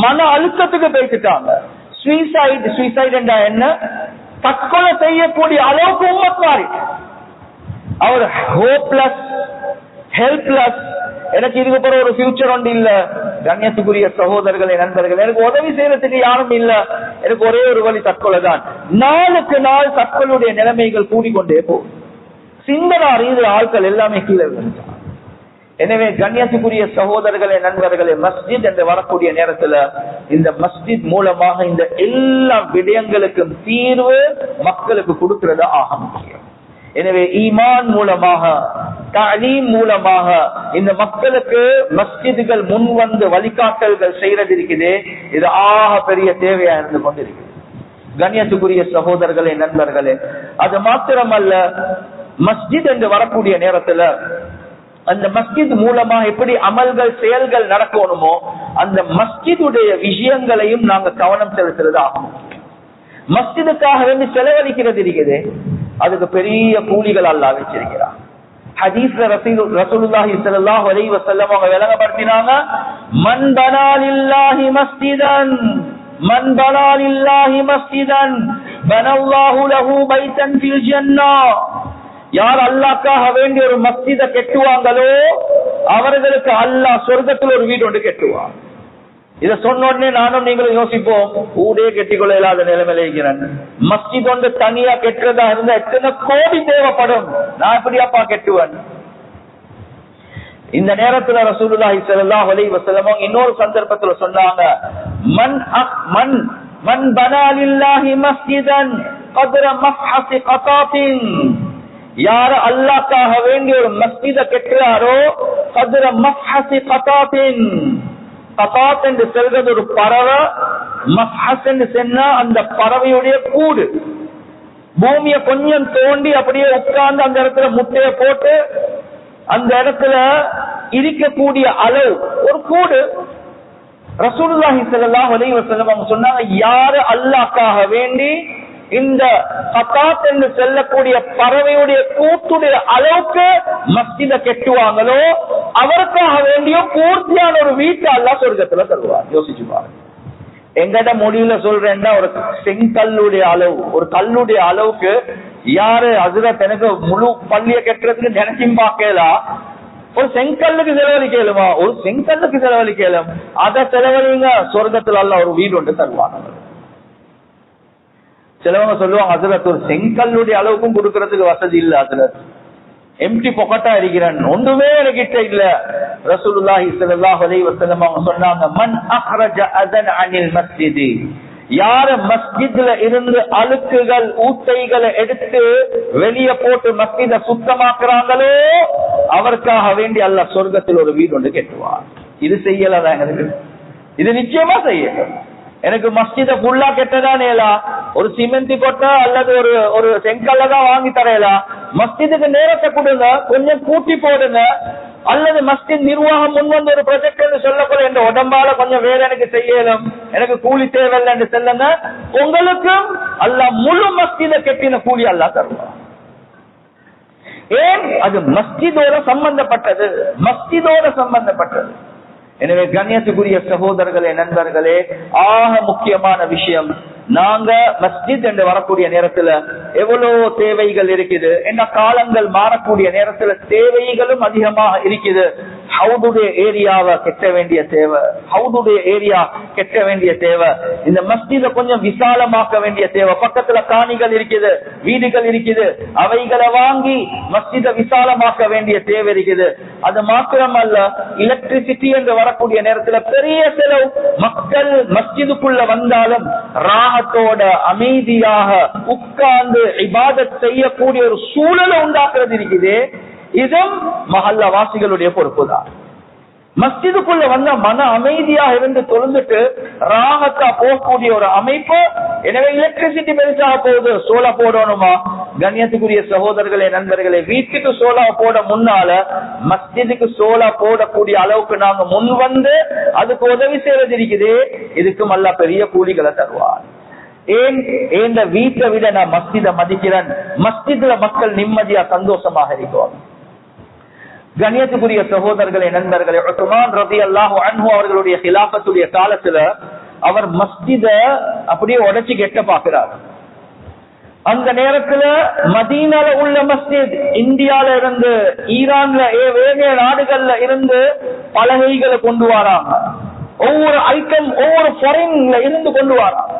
மன அழுத்தத்துக்கு போயிட்டாங்க. சூசைட் என்றா என்ன? தற்கொலை செய்யக்கூடிய அளவுக்கு உம்மத் மாறி. அவர் ஹோப்லெஸ், ஹெல்ப்லெஸ், எனக்கு இதுக்கு பிறகு ஒரு ஃபியூச்சர் ஒன்று இல்ல. கண்ணியத்துக்குரிய சகோதரர்களே, நண்பர்கள், எனக்கு உதவி செய்யறதுக்கு யாரும் இல்ல, எனக்கு ஒரே ஒரு வழி தற்கொலை தான். நாளுக்கு நாள் தற்கொலையுடைய நிலைமைகள் கூடிக்கொண்டே போகும். சிந்தனா ரீதியில் ஆட்கள் எல்லாமே கீழே விழுந்தார். எனவே கண்ணியத்துக்குரிய சகோதரர்களே, நண்பர்களே, மஸ்ஜித் என்று வரக்கூடிய நேரத்துல இந்த மஸ்ஜித் மூலமாக இந்த எல்லா விடயங்களுக்கும் தீர்வு மக்களுக்கு கொடுக்கிறது ஆக முக்கியம். எனவே ஈமான் மூலமாக, தலீம் மூலமாக இந்த மக்களுக்கு மஸ்ஜிதுகள் முன் வந்து வழிகாட்டல்கள் செய்யறது இருக்குது. இது ஆக பெரிய தேவையா இருந்து கொண்டிருக்கிறது. கண்ணியத்துக்குரிய சகோதரர்களே, நண்பர்களே, அது மாத்திரமல்ல, மஸ்ஜித் என்று வரக்கூடிய நேரத்துல அந்த மஸ்ஜித் மூலமா எப்படி அமல்கள், செயல்கள் நடக்கணுமோ அந்த மஸ்ஜிதுடைய விஷயங்களையும் நாங்க கவனம் செலுத்துறது ஆகும். மஸ்ஜிதுக்காக வேண்டி செலவழிக்கிறது இருக்குது, அதுக்கு பெரிய கூலிகள் அல்லாஹ் வச்சிருக்கிறார். ஹதீஸ்ல ரசூலுல்லாஹி ஸல்லல்லாஹு அலைஹி வஸல்லம் அவங்க விளங்கப்படுத்தினாங்க, மன் பனா லில்லாஹி மஸ்ஜிதன், மன் பனா லில்லாஹி மஸ்ஜிதன் பனல்லாஹு லஹு பைத்தன் ஃபில் ஜன்னah. யார் அல்லாஹ்க்காக வேண்டிய ஒரு மஸ்ஜிதை கட்டுவாங்களோ அவர்களுக்கு அல்லாஹ் சொர்க்கத்தில் ஒரு வீடு ஒன்று கட்டுவான். இத சொன்ன உடனே நானும் நீங்களும் யோசிப்போம், ஊடே கெட்டிக்கொள்ள இல்லாத நிலைமையில இருக்கிறேன். மஸ்ஜித் ஒன்று தனியா கெட்டுறதா இருந்தா எத்தனை கோடி தேவைப்படும், நான் எப்படியாப்பா கெட்டுவேன்? இந்த நேரத்துல ரசூலுல்லாஹி ஸல்லல்லாஹு அலைஹி வஸல்லம் இன்னொரு சந்தர்ப்பத்துல சொன்னாங்க, மன் பனா லில்லாஹி மஸ்ஜிதன் கத்ர மஃஹஸி கதாத்தின். யார் அல்லாஹ்க்காக வேண்டிய ஒரு மஸ்ஜிதை கெட்டுறாரோ கத்ர மஃஹஸி கதாத்தின். கதாத் என்று சொல்றது ஒரு பறவை, மஃஹஸ் என்று சொன்னா அந்த பறவையுடைய கூடு. பூமிய கொஞ்சம் தோண்டி அப்படியே உட்கார்ந்து அந்த இடத்துல முட்டையை போட்டு அந்த இடத்துல இருக்கக்கூடிய அளவு ஒரு கூடு. ரசூலுல்லாஹி ஸல்லல்லாஹு அலைஹி வஸல்லம் அவங்க சொன்னாங்க, யாரு அல்லாஹ்க்காக வேண்டி இந்த கதாத் என்று செல்லக்கூடிய பறவையுடைய கூத்துடைய அளவுக்கு மஸ்ஜித கெட்டுவாங்களோ அவருக்காக வேண்டிய பூர்த்தியான ஒரு வீட்டை அல்லாஹ் சொர்க்கத்துல தருவார். யோசிச்சு பாருங்க. எங்கட மொழியில சொல்றேன்னா, ஒரு செங்கல்லுடைய அளவு, ஒரு கல்லுடைய அளவுக்கு யாரு ஹஜ்ரத் எனக்கு முழு பள்ளியை கெட்டுறதுக்கு நினைச்சும் பார்க்கலாம். ஒரு செங்கல்லுக்கு செலவழிக்கலுமா? ஒரு செங்கல்லுக்கு செலவழிக்கலும். அதை செலவழிங்க, சொர்க்கத்துல அல்லாஹ் ஒரு வீடு ஒன்று தருவாங்க. சிலவங்க சொல்லுவாங்க, ஹஜ்ரத் ஒரு செங்கல்லுடைய அளவுக்கும் கொடுக்கறதுக்கு வசதி இல்ல, ஹஜ்ரத் எம்டி பொக்கட்டா இருக்கிறேன், ஒன்றுமே எனக்கிட்ட இல்ல. ரசூலுல்லாஹி ஸல்லல்லாஹு அலைஹி வஸல்லம் அவங்க சொன்னாங்க, மன் அஹ்ரஜ அஸன் அனில் மஸ்ஜித், யார மஸ்ஜித்ல இருந்து அழுக்குகள் ஊத்தைகளை எடுத்து வெளியே போட்டு மஸ்ஜித சுத்தமாக்குறாங்களோ அவருக்காக வேண்டி அல்லாஹ் சொர்க்கத்தில் ஒரு வீடு ஒன்று கட்டுவார். இது செய்யலதான் எனக்கு, இது நிச்சயமா செய்யணும். எனக்கு மஸ்ஜித ஃபுல்லா கெட்டதானேலா, ஒரு சிமெண்ட் கொட்டா அல்லது ஒரு செங்கல்ல தான் வாங்கி தரையலா, மஸ்ஜிதுக்கு நேரத்தை கொடுங்க, கொஞ்சம் கூட்டி போடுங்க. அல்லது மஸ்ஜித் நிர்வாகம் முன்வந்து ஒரு ப்ரொஜெக்ட் சொல்லக்கூட என் உடம்பால கொஞ்சம் வேற எனக்கு செய்யலும், எனக்கு கூலி தேவையில்லை என்று சொல்லுங்க. உங்களுக்கும் அல்லாஹ் முழு மஸ்ஜித கெட்டின கூலி அல்லாஹ் தருவார். ஏன்? அது மஸ்ஜிதோட சம்பந்தப்பட்டது, மஸ்ஜிதோட சம்பந்தப்பட்டது. எனவே கண்ணியத்துக்குரிய சகோதரர்களே, நண்பர்களே, ஆக முக்கியமான விஷயம், நாங்க மஸ்ஜித் என்று வரக்கூடிய நேரத்துல எவ்வளவு தேவைகள் இருக்குது. என்ன காலங்கள் மாறக்கூடிய நேரத்துல தேவைகளும் அதிகமாக இருக்குது. ஹவுதுடைய ஏரியாவை கெட்ட வேண்டிய தேவை, ஹவுதுடைய ஏரியா கெட்ட வேண்டிய தேவை. இந்த மஸ்ஜித கொஞ்சம் விசாலமாக்க வேண்டிய தேவை. பக்கத்துல காணிகள் இருக்குது, வீடுகள் இருக்குது, அவைகளை வாங்கி மஸ்ஜித விசாலமாக்க வேண்டிய தேவை இருக்குது. அது மாத்திரமல்ல, எலக்ட்ரிசிட்டி என்று வரக்கூடிய நேரத்துல பெரிய செலவு. மக்கள் மஸ்ஜிதுக்குள்ள வந்தாலும் ராகத்தோட அமைதியாக உட்கார்ந்து இபாதத் செய்யக்கூடிய ஒரு சூழலை உண்டாக்குறது இருக்குது. இதும் மஹல்ல வாசிகளுடைய பொறுப்பு தான். மஸ்ஜிதுக்குள்ள வந்த மன அமைதியாக இருந்து தொழுந்துட்டு ராகத்தா போகக்கூடிய ஒரு அமைப்பு. எனவே எலக்ட்ரிசிட்டி பெருசாக போகுது, சோலா போடணுமா? கண்ணியத்துக்குரிய சகோதரர்களே, நண்பர்களே, வீட்டுக்கு சோலா போட முன்னால மஸ்ஜிதுக்கு சோலா போடக்கூடிய அளவுக்கு நாங்க முன் வந்து அதுக்கு உதவி செய்வது இருக்குது. இதுக்கும் அல்லாஹ் பெரிய கூலிகளை தருவார். ஏன்? இந்த வீட்டை விட நான் மஸ்ஜித மதிக்கிறேன். மஸ்ஜித்ல மக்கள் நிம்மதியா சந்தோஷமாக இருக்கிறோம். கண்ணியத்துக்குரிய சகோதரர்களே, நண்பர்களே, உஸ்மான் ரலியல்லாஹு அன்ஹு அவர்களுடைய கிலாபத்துடைய காலத்துல அவர் மஸ்ஜித அப்படியே உடைச்சு கெட்ட பாக்குறார். அந்த நேரத்துல மதீனால உள்ள மஸ்ஜித், இந்தியால இருந்து, ஈரான்ல, வேறு நாடுகள்ல இருந்து பலகைகளை கொண்டு வராங்க. ஒவ்வொரு ஐட்டம் ஒவ்வொரு ஃபாரின்ல இருந்து கொண்டு வராங்க.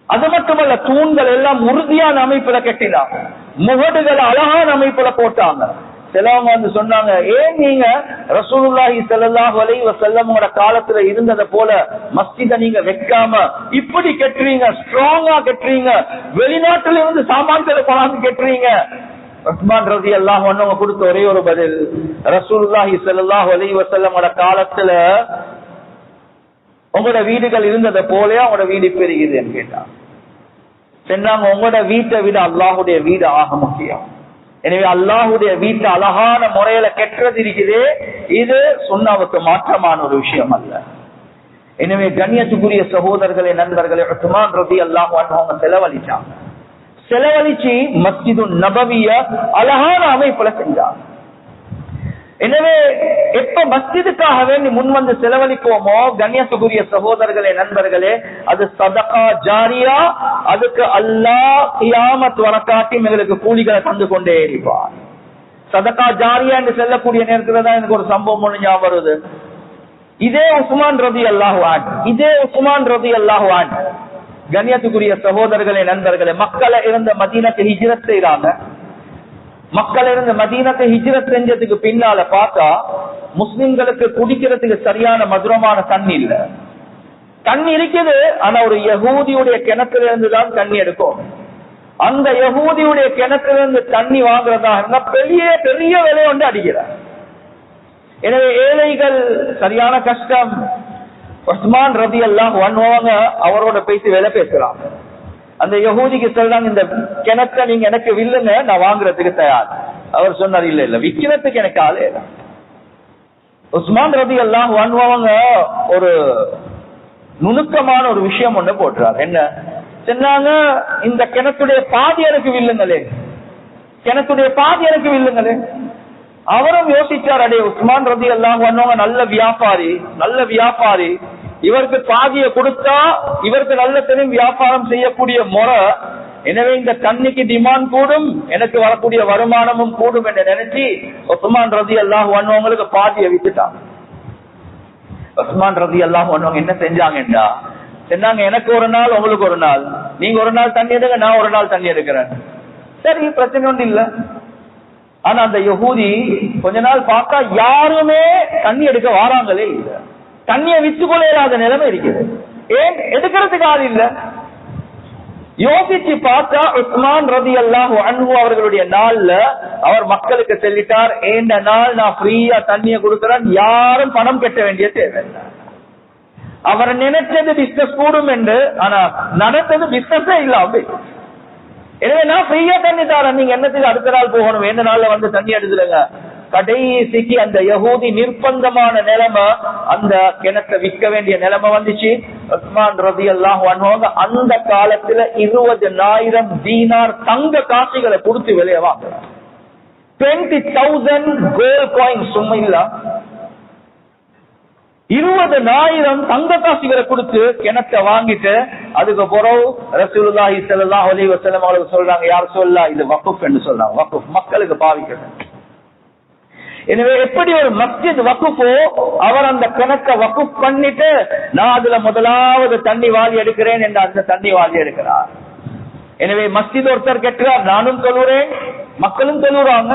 அது மட்டுமல்ல, தூண்கள் எல்லாம் உறுதியான அமைப்புல கட்டினாங்க, முகடுகள் அழகான அமைப்புல போட்டாங்க. சிலவங்க வந்து சொன்னாங்க, ஏன் நீங்க ரசூலுல்லாஹி ஸல்லல்லாஹு அலைஹி வஸல்லமோட காலத்துல இருந்ததை போல மஸ்ஜித நீங்க வைக்காம இப்படி கட்டுறீங்க, ஸ்ட்ராங்கா கட்டுறீங்க, வெளிநாட்டுல இருந்து சாமான்களை கொண்டாந்து கட்டுறீங்க? உஸ்மான் ரலியல்லாஹு அன்ஹு கொடுத்த ஒரே ஒரு பதில், ரசூலுல்லாஹி ஸல்லல்லாஹு அலைஹி வஸல்லமோட காலத்துல உங்களோட வீடுகள் இருந்ததை போல உங்களோட வீடு பெருகுதுன்னு கேட்டாங்க. சொன்னாங்க, உங்களோட வீட்டை விட அல்லாஹுடைய வீடு ஆக முக்கியம். எனவே அல்லாஹுடைய வீட்டை அழகான முறையில கெட்டுறது இருக்குது, இது சுன்னாவுக்கு மாற்றமான ஒரு விஷயம் அல்ல. எனவே கண்ணியத்துக்குரிய சகோதரர்களே, நண்பர்களே, உஸ்மான் ரலியல்லாஹு அன்ஹு அவங்க செலவழிச்சு மஸ்ஜிது நபவிய அழகான அமைப்புல செஞ்சாங்க. எனவே எப்ப மஸ்ஜிதுக்காக வேண்டி முன் வந்து செலவழிப்போமோ, கண்ணியத்துக்குரிய சகோதரர்களே, நண்பர்களே, அது சதகா ஜாரியா. அதுக்கு அல்லாஹ் கியாமத் வரக்காட்டி எங்களுக்கு கூலிகளை தந்து கொண்டே இருப்பார். சதகா ஜாரியா என்று செல்லக்கூடிய நேரத்துல தான் எனக்கு ஒரு சம்பவம் ஒண்ணு ஞாபகம் வருது. இதே உஸ்மான் ரலியல்லாஹு அன்ஹு கண்ணியத்துக்குரிய சகோதரர்களே, நண்பர்களே, மக்களை இருந்த மதீனாக்கு ஹிஜ்ரத் செய்யறாங்க. மக்கள் இருந்து மதீனத்தை ஹிஜ்ரத் செஞ்சதுக்கு பின்னால பார்த்தா முஸ்லிம்களுக்கு குடிக்கிறதுக்கு சரியான மதுரமான தண்ணி இல்ல. தண்ணி இருக்குது, ஆனா ஒரு யகூதியுடைய கிணத்துல இருந்துதான் தண்ணி எடுக்கும். அந்த யகூதியுடைய கிணத்துல இருந்து தண்ணி வாங்குறதா இருந்தா பெரிய பெரிய விலை ஒன்று அடிக்கிறார். எனவே ஏழைகள் சரியான கஷ்டம். உஸ்மான் ரலியல்லாஹு அன்ஹு அவரோட பேசி வேலை பேசுறாங்க. அந்த யகூதிக்கு சொல்றாங்க, இந்த கிணத்தை நீங்க எனக்கு வில்லுங்க, நான் வாங்குறதுக்கு தயார். அவர் சொன்னார், இல்ல இல்ல, விக்கிறதுக்கு எனக்கு ஆளே. உஸ்மான் ரலியல்லாஹு அன்ஹு அவங்க ஒரு நுணுக்கமான ஒரு விஷயம் ஒண்ணு போட்டுறாரு. என்ன சொன்னாங்க? இந்த கிணத்துடைய பாதி எனக்கு வில்லுங்களே, கிணத்துடைய பாதி எனக்கு வில்லுங்களே. அவரும் யோசிச்சார், அடே உஸ்மான் ரலியல்லாஹு அன்ஹு நல்ல வியாபாரி, இவருக்கு பாதியை கொடுத்தா இவருக்கு நல்ல தெரியும் வியாபாரம் செய்யக்கூடிய முறை, எனவே இந்த தண்ணிக்கு டிமாண்ட் கூடும், எனக்கு வரக்கூடிய வருமானமும் கூடும் என்று நினைச்சு உஸ்மான் ரலியல்லாஹு அன்ஹு அவங்களுக்கு பாதியை வித்துட்டாங்க. உஸ்மான் ரலியல்லாஹு அன்ஹு என்ன செஞ்சாங்கன்னா, சொன்னாங்க எனக்கு ஒரு நாள் உங்களுக்கு ஒரு நாள், நீங்க ஒரு நாள் தண்ணி எடுங்க, நான் ஒரு நாள் தண்ணி எடுக்கிறேன். சரி, பிரச்சனை ஒன்றும் இல்ல. ஆனா அந்த யஹூதி கொஞ்ச நாள் பார்த்தா யாருமே தண்ணி எடுக்க வாராங்களே இல்ல, தண்ணியை வித்து கொள்ளாத நிலைமை இருக்குது. ஏன் எடுக்கிறதுக்கு ஆள் இல்ல. யோசிச்சு பார்த்தா உஸ்மான் ரலியல்லாஹு அன்ஹு அவர்களுடைய நாள்ல அவர் மக்களுக்கு சொல்லிட்டார், ஏண்ட நாள் நான் ஃப்ரீயா தண்ணியை கொடுக்கிறேன், யாரும் பணம் கட்ட வேண்டிய தேவை. அவர் நினைச்சது பிசினஸ் கூடும் என்று, ஆனா நடந்தது பிசினஸே இல்ல. அப்படி எனவே நான் ஃப்ரீயா தண்ணி தரேன், நீங்க என்னத்துக்கு அடுத்த நாள் போகணும், எந்த நாள்ல வந்து தண்ணி எடுத்துடுங்க. கடைசிக்கு அந்த யஹூதி நிர்பந்தமான நிலைமை, அந்த கிணத்தை விற்க வேண்டிய நிலைமை வந்துச்சு. உஸ்மான் ரலியல்லாஹு அன்ஹு அந்த காலத்துல 20,000 தீனார் தங்க காசுகளை கொடுத்து வெளியே வாங்குறாங்க. 20,000 கோல்ட் காயின்ஸ் சும்மா இல்ல, 20,000 தங்க காசுகளை கொடுத்து கிணத்தை வாங்கிட்டு அதுக்கு பிறகு ரசூலுல்லாஹி ஸல்லல்லாஹு அலைஹி வஸல்லம் அவர்கள் சொல்றாங்க, யார் சொல்லா இது வக்ஃப் என்று சொல்றாங்க, வக்ஃப் மக்களுக்கு பாவிக்கணும். எனவே எப்படி ஒரு மஸ்ஜித் வக்ஃபோ, அவர் அந்த கிணத்தை வக்ஃப் பண்ணிட்டு நான் அதுல முதலாவது தண்ணி வாளி எடுக்கிறேன் என்று அந்த தண்ணி வாளி எடுக்கிறார். எனவே மஸ்ஜித் ஒருத்தர் கெட்டுறார், நானும் தொழுறேன், மக்களும் தொழுறாங்க.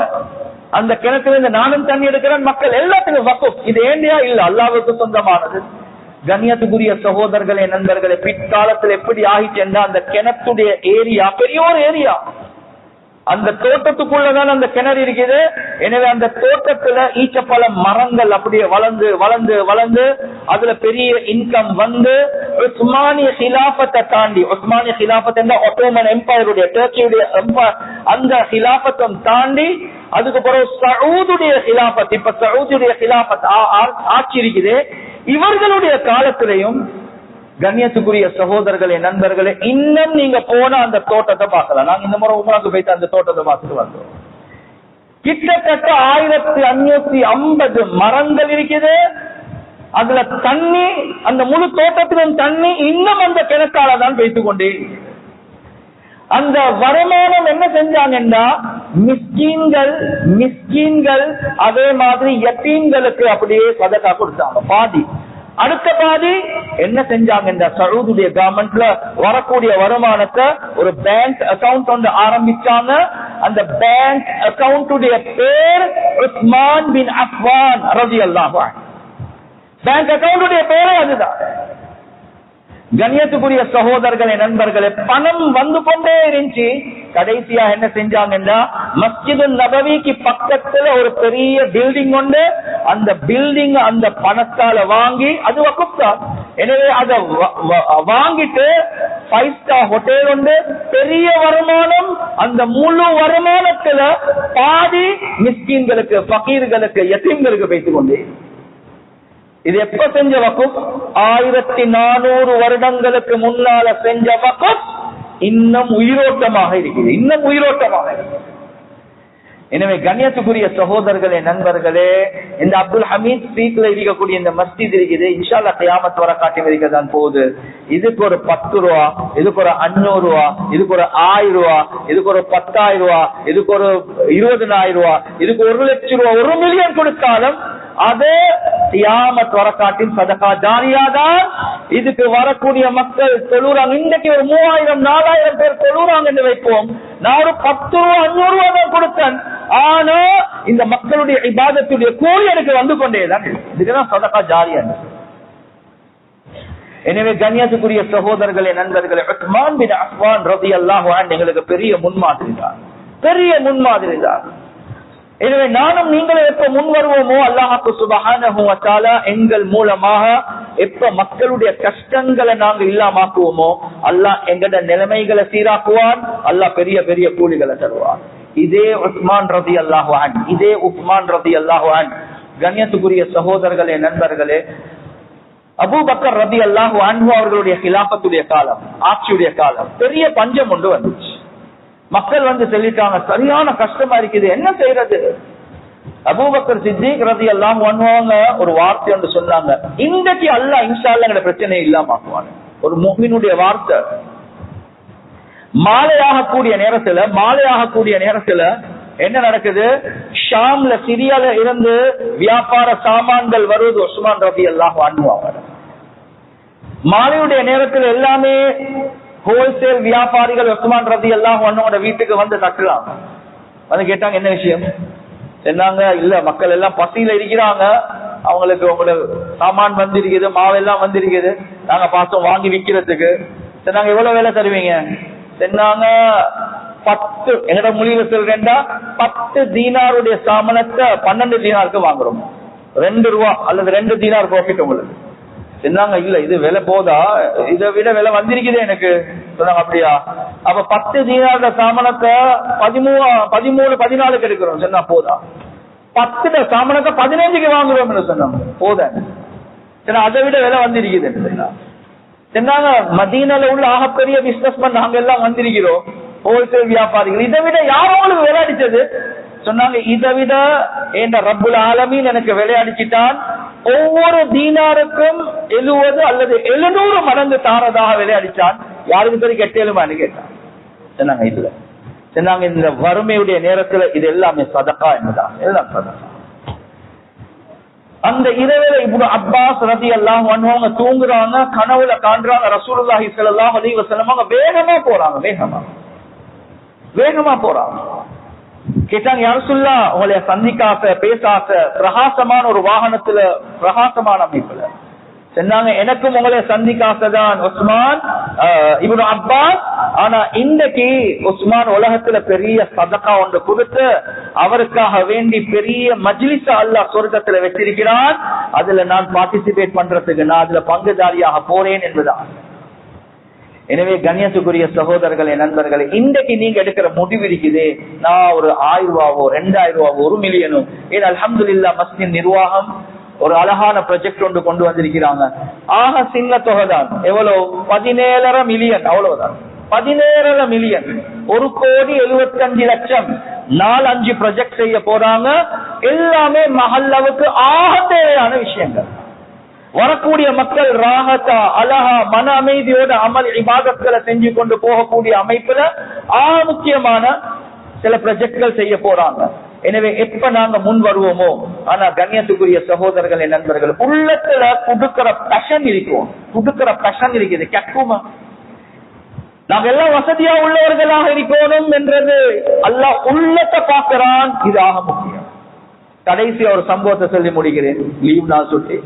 அந்த கிணத்துல இருந்து நானும் தண்ணி எடுக்கிறேன், மக்கள் எல்லாத்துக்கும் வக்ஃப். இது ஏண்டியா இல்ல, அல்லாஹ்வுக்கு சொந்தமானது. கண்ணியத்துக்குரிய சகோதரர்களே, நண்பர்களே, பிற்காலத்தில் எப்படி ஆகிச்சு என்றால் அந்த கிணத்துடைய ஏரியா பெரிய ஒரு ஏரியா, அந்த தோட்டத்துக்குள்ளதான் அந்த கிணறு இருக்குது. எனவே அந்த தோட்டத்துல ஈச்சப்பழ மரங்கள் அப்படியே வளர்ந்து வளர்ந்து வளர்ந்து அதுல பெரிய இன்கம் வந்து உஸ்மானிய ஹிலாபத்தை தாண்டி, உஸ்மானிய ஹிலாபத் என்ற ஒட்டோமன் எம்பையருடைய, டர்க்கியுடைய எம்பையர், அந்த ஹிலாபத்தை தாண்டி அதுக்கு பிறகு சவுதுடைய ஹிலாபத், இப்ப சவுதுடைய ஹிலாபத் ஆட்சி இருக்குது. இவர்களுடைய காலத்திலையும் கண்ணியத்துக்குரிய சகோதரர்களே, நண்பர்களே, இன்னும் நீங்க போனா அந்த தோட்டத்தை பார்க்கலாம். நாங்க இந்த முறை உமராக்கு போயிட்டு அந்த தோட்டத்தை பார்த்துட்டு வந்தோம். கிட்டத்தட்ட 1550 மரங்கள் இருக்குது. அதுல தண்ணி, அந்த முழு தோட்டத்திலும் தண்ணி இன்னும் அந்த கிணத்தால தான் வைத்துக் கொண்டே. அந்த வருமானம் என்ன செஞ்சாங்கன்னா, மிஸ்கீன்கள் அதே மாதிரி யத்தீம்களுக்கு அப்படியே சதகா கொடுத்தாங்க. பாதி, அடுத்த பாதி என்ன செஞ்சாங்க, இந்த சவுதியுடைய கவர்மெண்ட்ல வரக்கூடிய வருமானத்தை ஒரு பேங்க் அக்கவுண்ட் ஒன்று ஆரம்பிச்சாங்க. அந்த பேங்க் அக்கவுண்டுடைய பேர் உஸ்மான் பின் அஃபான் ரலியல்லாஹு அன்ஹு. பேங்க் அக்கவுண்டுடைய பேரே அதுதான். கண்ணியத்துக்குரிய சகோதரர்களே, நண்பர்களே, பணம் வந்து கொண்டே இருந்துச்சு. கடைசியா என்ன செஞ்சாங்கன்னா, மஸ்ஜிது நபவிக்கு பக்கத்துல ஒரு பெரிய பில்டிங் உண்டு. அந்த பில்டிங் அந்த பணத்தால வாங்கி, அது வக்ஃப் தான். எனவே அதை வாங்கிட்டு 5 ஸ்டார் ஹோட்டல் உண்டு, பெரிய வருமானம். அந்த முழு வருமானத்துல பாதி மிஸ்கீன்களுக்கு, ஃபகீர்களுக்கு, யத்தீம்களுக்கு வைத்துக் கொண்டு. இது எப்ப செஞ்ச வக்ஃப்? 1400 வருடங்களுக்கு முன்னால செஞ்ச வக்ஃப் இன்னும் உயிரோட்டமாக இருக்குது, இன்னும் உயிரோட்டமாக இருக்கு. எனவே கண்ணியத்துக்குரிய சகோதரர்களே, நண்பர்களே, இந்த அப்துல் ஹமீத் ஸ்ட்ரீட்ல இருக்கக்கூடிய இந்த மஸ்ஜித் இருக்குது, இன்ஷா அல்லாஹ் கியாமத் வரை காட்டி வைக்கதான் போகுது. இதுக்கு ஒரு 10 ரூபா, இதுக்கு ஒரு 500 ரூபா, இதுக்கு ஒரு 1000 ரூபா, இதுக்கு ஒரு 10,000 ரூபா, இதுக்கு ஒரு 20,000 ரூபா, இதுக்கு 1,00,000 ரூபா, 1 மில்லியன் கொடுத்தாலும் அதே கியாமத் வரை காட்டி சதகா ஜாரியாதான். இதுக்கு வரக்கூடிய மக்கள் தொழுறாங்க. இன்றைக்கு ஒரு 3000-4000 பேர் தொழுறாங்க என்று வைப்போம். நான் ஒரு 10 ரூபா 500 ரூபா தான் கொடுத்தேன். ஆனா இந்த மக்களுடைய இபாதத்துடைய கூலி எனக்கு வந்து கொண்டேதான். இதுக்குதான் சதகா ஜாரியா. எனவே கண்ணியத்துக்குரிய சகோதரர்களே, நண்பர்களே, உஸ்மான் பின் அஃபான் ரலியல்லாஹு அன்ஹு எங்களுக்கு பெரிய முன்மாதிரி தான், பெரிய முன்மாதிரி தான். எனவே நானும் நீங்களும் எப்ப முன் வருவோமோ, அல்லாஹ் சுப்ஹானஹு வ தஆலா எங்கள் மூலமாக எப்ப மக்களுடைய கஷ்டங்களை நாங்க இல்லாமக்குவோமோ, அல்லாஹ் எங்கட நிலைமைகளை சீராக்குவான், அல்லாஹ் பெரிய பெரிய கூலிகளை தருவான். இதே உஸ்மான் ரலியல்லாஹு அன்ஹு, இதே உஸ்மான் ரலியல்லாஹு அன்ஹு கண்ணியத்துக்குரிய சகோதரர்களே, நண்பர்களே, அபூபக்கர் ரலியல்லாஹு அன்ஹு அவர்களுடைய கிலாபத்துடைய காலம், ஆட்சியுடைய காலம், பெரிய பஞ்சம் ஒன்று வந்துச்சு. மக்கள் வந்து சொல்லிட்டாங்க, சரியான கஷ்டமா இருக்குது, என்ன செய்யறது? அபூபக்கர் சித்திக் ரலியல்லாஹு அன்ஹு ஒரு வார்த்தை ஒன்று சொன்னாங்க, இன்றைக்கு அல்லாஹ் இன்ஷா அல்லாஹ் என்ற பிரச்சனை இல்லாம ஆக்குவான். ஒரு முஃமினுடைய வார்த்தை. மாலையாகக்கூடிய நேரத்துல என்ன நடக்குது? ஷாம்ல, சிரியால இருந்து வியாபார சாமான்கள் வருவது உஸ்மான் ரலியல்லாஹு அன்ஹு அவர். மாலையுடைய நேரத்தில் எல்லாமே ஹோல்சேல் வியாபாரிகள் உஸ்மான் ரலியல்லாஹு அன்ஹுவோட வீட்டுக்கு வந்து தட்டுறாங்க. வந்து கேட்டாங்க, என்ன விஷயம்? சொன்னாங்க, இல்ல மக்கள் எல்லாம் பசியில இருக்கிறாங்க, அவங்களுக்கு உங்களுக்கு சாமான் வந்திருக்குது, மாவெல்லாம் வந்திருக்குது, நாங்க பார்த்தோம் வாங்கி விற்கிறதுக்கு. சொன்னாங்க, எவ்வளவு வேலை தருவீங்க? சொன்னாங்க, 10, எங்கட மொழியில சொல்றேன்டா 10 தீனாருடைய சாமானத்தை 12 தீனாருக்கு வாங்குறோம். 2 ரூபா அல்லது 2 தீனார் ப்ராஃபிட் உங்களுக்கு. சொன்னாங்க, இல்ல இது விலை போதா, இதை விட விலை வந்திருக்குது எனக்கு. சொன்னாங்க, அப்படியா? அப்ப 10 தீனாரோட சாமானத்தை 13, 14 எடுக்கிறோம். சொன்னா போதா? 10 சாமானத்தை 15 வாங்குறோம் சொன்னாங்க. போதா? சரி, அதை விட விலை வந்திருக்குது. சொன்னாங்க, மதீனால உள்ள ஆகப்பெரிய பிசினஸ்மேன் நாங்க எல்லாம் வந்திருக்கிறோம், ஹோல்சேல் வியாபாரிகள், இதை விட யாரும் உங்களுக்கு விளையாடிச்சது? சொன்னாங்க, இதை விட என்ற ரப்புல் ஆலமீன் எனக்கு விளையாடிச்சிட்டான், ஒவ்வொரு தீனாருக்கும் 70 அல்லது 700 மடங்கு தாரதாக விளையாடிச்சான். யாருக்கு சரி கெட்டேலுமான்னு கேட்டான். சொன்னாங்க, இல்ல. சொன்னாங்க, இந்த வறுமையுடைய நேரத்துல இது எல்லாமே சதகா என்னதான், எல்லாம் சதகா. அந்த இரவுல இப்னு அப்பாஸ் ரலியல்லாஹு அன்ஹு அவங்க தூங்குறாங்க, கனவுல காண்றாங்க ரசூலுல்லாஹி ஸல்லல்லாஹு அலைஹி வஸல்லம் அவங்க வேகமா போறாங்க. கேட்டாங்க, யா ரசூலுல்லாஹ், உங்களை சந்திக்காச பேசாச பிரகாசமான ஒரு வாகனத்துல, பிரகாசமான அமைப்புல. சொன்னாங்க, எனக்கும் உங்களை சந்திக்காசதான் உஸ்மான் இப்னு அப்பாஸ். ஆனா இன்றைக்கு உஸ்மான் உலகத்துல பெரிய சதகா ஒன்று கொடுத்து அவருக்காக வேண்டி பெரிய மஜ்லிஸ அல்லாஹ் சொர்க்கத்துல வச்சிருக்கிறான். அதுல நான் பார்ட்டிசிபேட் பண்றதுக்கு, நான் அதுல பங்குதாரியாக போறேன் என்பதுதான். எனவே கண்ணியத்துக்குரிய சகோதரர்களே, நண்பர்களே, இன்றைக்கு நீங்க எடுக்கிற முடிவு இருக்குது, நான் ஒரு 1000 ரூபாவோ 2000 ரூபாவோ 1 மில்லியனோ, ஏன் அல்ஹம்துலில்லாஹ் மஸ்ஜித் நிர்வாகம் ஒரு அழகான ப்ராஜெக்ட் ஒன்று கொண்டு வந்திருக்கிறாங்க. ஆக சின்ன தொகை தான், எவ்வளவு? 17.5 மில்லியன், அவ்வளவுதான். 17.5 மில்லியன், 1,75,00,000 4-5 ப்ராஜெக்ட் செய்ய போறாங்க. எல்லாமே மஹல்லாவுக்கு ஆக தேவையான விஷயங்கள். வரக்கூடிய மக்கள் ராஹத்தா, அழகா, மன அமைதியோட அமல் இபாதத்களை செஞ்சு கொண்டு போகக்கூடிய அமைப்புல ஆக முக்கியமான சில ப்ராஜெக்ட்கள் செய்ய போறாங்க. எனவே எப்ப நாங்க முன் வருவோமோ, ஆனா கண்ணியத்துக்குரிய சகோதரர்களே, நண்பர்கள், உள்ளத்துல குடுக்கிற பேஷன் இருக்குது. கேட்குமா? நாங்க எல்லாம் வசதியா உள்ளவர்களாக இருக்கணும் என்றது அல்லாஹ் உள்ளத்தை பார்க்கிறான். இது ஆக முக்கியம். கடைசி ஒரு சம்பவத்தை சொல்லி முடிக்கிறேன், லீவ் நான் சொல்லி.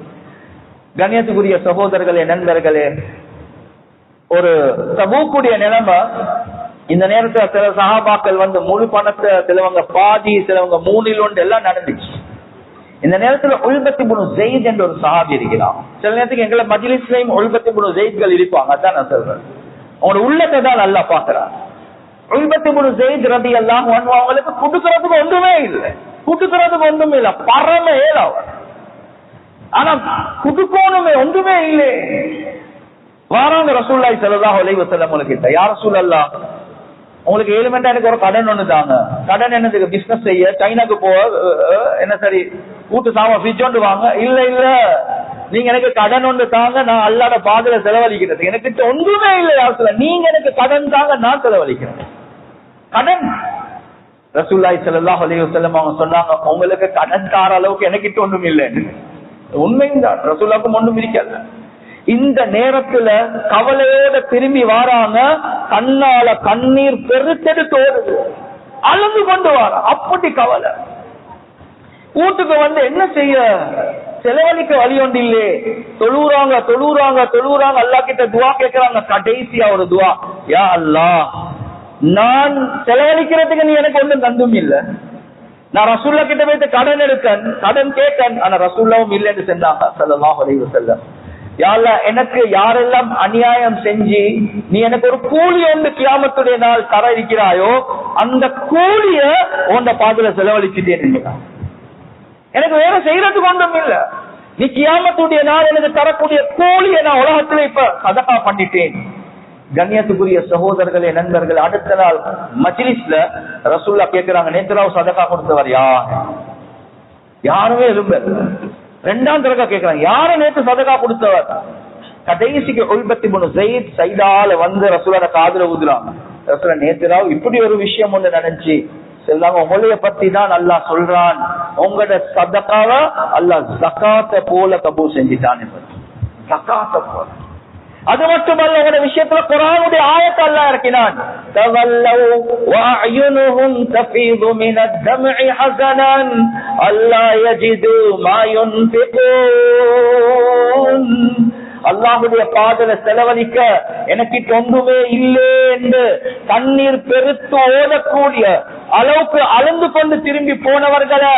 கண்ணியத்துக்குரிய சகோதரர்களே, நண்பர்களே, ஒரு தபூக்குடைய நிலைமை. இந்த நேரத்துல சில சஹாபாக்கள் வந்து முழு பணத்தை, சிலவங்க பாதி, சிலவங்க 3/1 எல்லாம் நடந்துச்சு. இந்த நேரத்துல உல்பத் இப்னு ஸைத் என்ற ஒரு சஹாபி இருக்கிறான். சில நேரத்துக்கு எங்களை மஜ்லிஸ்லயும் உல்பத் இப்னு ஸைத்கள் இருப்பாங்க. அதான் நான் சொல்றேன், அவங்களோட உள்ளத்தை தான் நல்லா பாக்குறான். உல்பத் இப்னு ஸைத் ரலியல்லாஹு அன்ஹு அவங்களுக்கு கொடுக்கறதுக்கு ஒன்றுமே இல்லை, பரம ஏழை அவர். ஆனா குடுக்கணுமே ஒன்றுமே இல்லை. வாராங்க ரசூலுல்லாஹி ஸல்லல்லாஹு அலைஹி வஸல்லம் கிட்ட, யா ரசூலல்லாஹ், உங்களுக்கு 7 மணி எனக்கு ஒரு கடன் ஒண்ணு தாங்க. கடன் என்னதுக்கு? பிசினஸ் செய்ய, சைனாக்கு போக, என்ன சரி கூட்டு சாமா ஃப்ரிட்ஜ் ஒன்று வாங்க. இல்ல நீங்க எனக்கு கடன் ஒன்று தாங்க, நான் அல்லாஹ்வோட பாதையில செலவழிக்கிறது. எனக்கு ஒன்றுமே இல்லை யா ரசூலல்லாஹ், நீங்க எனக்கு கடன் தாங்க, நான் செலவழிக்கிறேன். கடன். ரசூலுல்லாஹி ஸல்லல்லாஹு அலைஹி வஸல்லம் அவங்க சொன்னாங்க, உங்களுக்கு கடன் தார அளவுக்கு எனக்கிட்ட ஒன்றும் இல்லை. உண்மைதான், ரசூலுல்லாஹ்வுக்கும் ஒன்றும் இருக்கல. இந்த நேரத்துல கவலையோட திரும்பி வாராங்க, கண்ணால கண்ணீர் பெருத்தெடுத்து ஓடுது, அழுந்து கொண்டு வார. அப்படி கவலை. வீட்டுக்கு வந்து என்ன செய்ய, செலவழிக்க வழி ஒன்று இல்லே. தொழுறாங்க, அல்லாஹ் கிட்ட துவா கேட்கிறாங்க. கடைசியா ஒரு துவா, யா அல்லாஹ், நான் செலவழிக்கிறதுக்கு நீ எனக்கு ஒன்றும் தந்தும் இல்ல. நான் ரசூல்லா கிட்ட போயிட்டு கடன் கேட்டேன், ஆனா ரசூல்லாவும் இல்லைன்னு சொன்னாங்க ஸல்லல்லாஹு அலைஹி வஸல்லம். யா அல்லாஹ், எனக்கு யாரெல்லாம் அநியாயம் செஞ்சு நீ எனக்கு ஒரு கூலி ஒன்று கியாமத்துடைய நாள் தர இருக்கிறாயோ, அந்த கூலிய உன்ட பாதையில செலவழிச்சுட்டேன். எனக்கு வேற செய்யறதுக்கு ஒன்றும் இல்ல. நீ கியாமத்துடைய நாள் எனக்கு தரக்கூடிய கூலியை நான் உலகத்துல இப்ப சதகா பண்ணிட்டேன். கண்ணியத்துக்குரிய சகோதரர்களே, நண்பர்கள், அடுத்த நாள் மஜ்லிஸ்ல ரசூல்லா கேட்கிறாங்க, நேத்ராவ் சதகா கொடுத்தவர் யார்? யாருமே எலும்ப. ரெண்டாம் தரகா கேட்கிறாங்க, யார நேற்று சதகா கொடுத்தவர்? கடைசிக்கு உல்பத்தி முனு ஜெயித் சைதால வந்து ரசூலோட காதுல ஊதுறாங்க. ரசூலா, நேத்ராவ் இப்படி ஒரு விஷயம் ஒண்ணு நினைச்சு சொல்லாங்க, உங்களைய பத்தி தான் அல்லாஹ் சொல்றான், உங்களோட சதகாவ அல்லாஹ் ஜகாத்த போல கபூல் செஞ்சுட்டான். ஜகாத்த போல. அது மட்டுமல்ல, உங்களோட விஷயத்துல குர்ஆனுடைய ஆயத்தை அல்லாஹ் இறக்கினான். தவல்லவ் வஅயுனுஹும் தஃபீது மினத் தம்இ ஹஸனன் அல்லா யஜிது மா யுன்ஃபிகூன். அல்லாஹ்வுடைய பாதையில செலவழிக்க எனக்கு ஒன்றுமே இல்லை என்று கண்ணீர் பெருத்து ஓடக்கூடிய அளவுக்கு அழுந்து கொண்டு திரும்பி போனவர்களை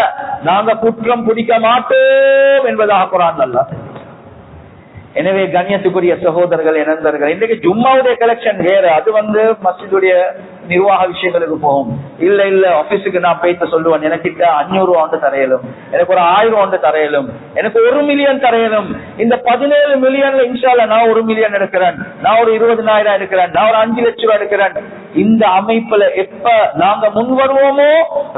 நாங்க குற்றம் பிடிக்க மாட்டோம் என்பதாக குர்ஆன் அல்லாஹ். எனவே கண்ணியத்துக்குரிய சகோதரர்கள், நண்பர்கள், இன்றைக்கு ஜும்மாவுடைய கலெக்ஷன் வேற. அது மஸ்ஜிதுடைய நிர்வாக விஷயங்களுக்கு போகும். இல்ல ஆபீஸுக்கு நான் போயிட்டு சொல்லுவேன், எனக்கு 500 தரையலும், எனக்கு ஒரு 1000 தரையலும், எனக்கு 1 மில்லியன் தரையலும். இந்த 17 மில்லியன்ல இன்ஷால்லா நான் 1 மில்லியன் எடுக்கிறேன், நான் ஒரு 20,000 எடுக்கிறேன், நான் ஒரு 5 லட்சம் ரூபாய் எடுக்கிறேன். இந்த அமைப்புல எப்ப நாங்க முன் வருவோமோ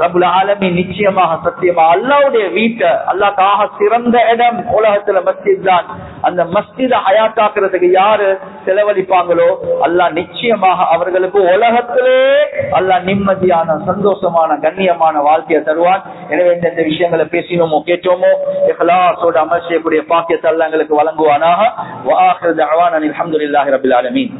ரப்புல் ஆலமீன் நிச்சயமாக சத்தியமா அல்லாஹ்வுடைய வீட்டை, அல்லாஹ்க்காக சிறந்த இடம் உலகத்துல மஸ்ஜித் தான். அந்த மஸ்ஜித ஹயாத்தாக்குறதுக்கு யாரு செலவழிப்பாங்களோ அல்லாஹ் நிச்சயமாக அவர்களுக்கு உலகத்திலே அல்லாஹ் நிம்மதியான, சந்தோஷமான, கண்ணியமான வாழ்க்கையை தருவான். எனவே இந்த விஷயங்களை பேசினோமோ கேட்டோமோ இஹ்லாஸோட அமல் செய்யக்கூடிய பாக்கியத்தை அல்லாஹ் எங்களுக்கு வழங்குவானாக. வஆகிரு தஅவானா அல்ஹம்துலில்லாஹி ரப்பில் ஆலமீன்.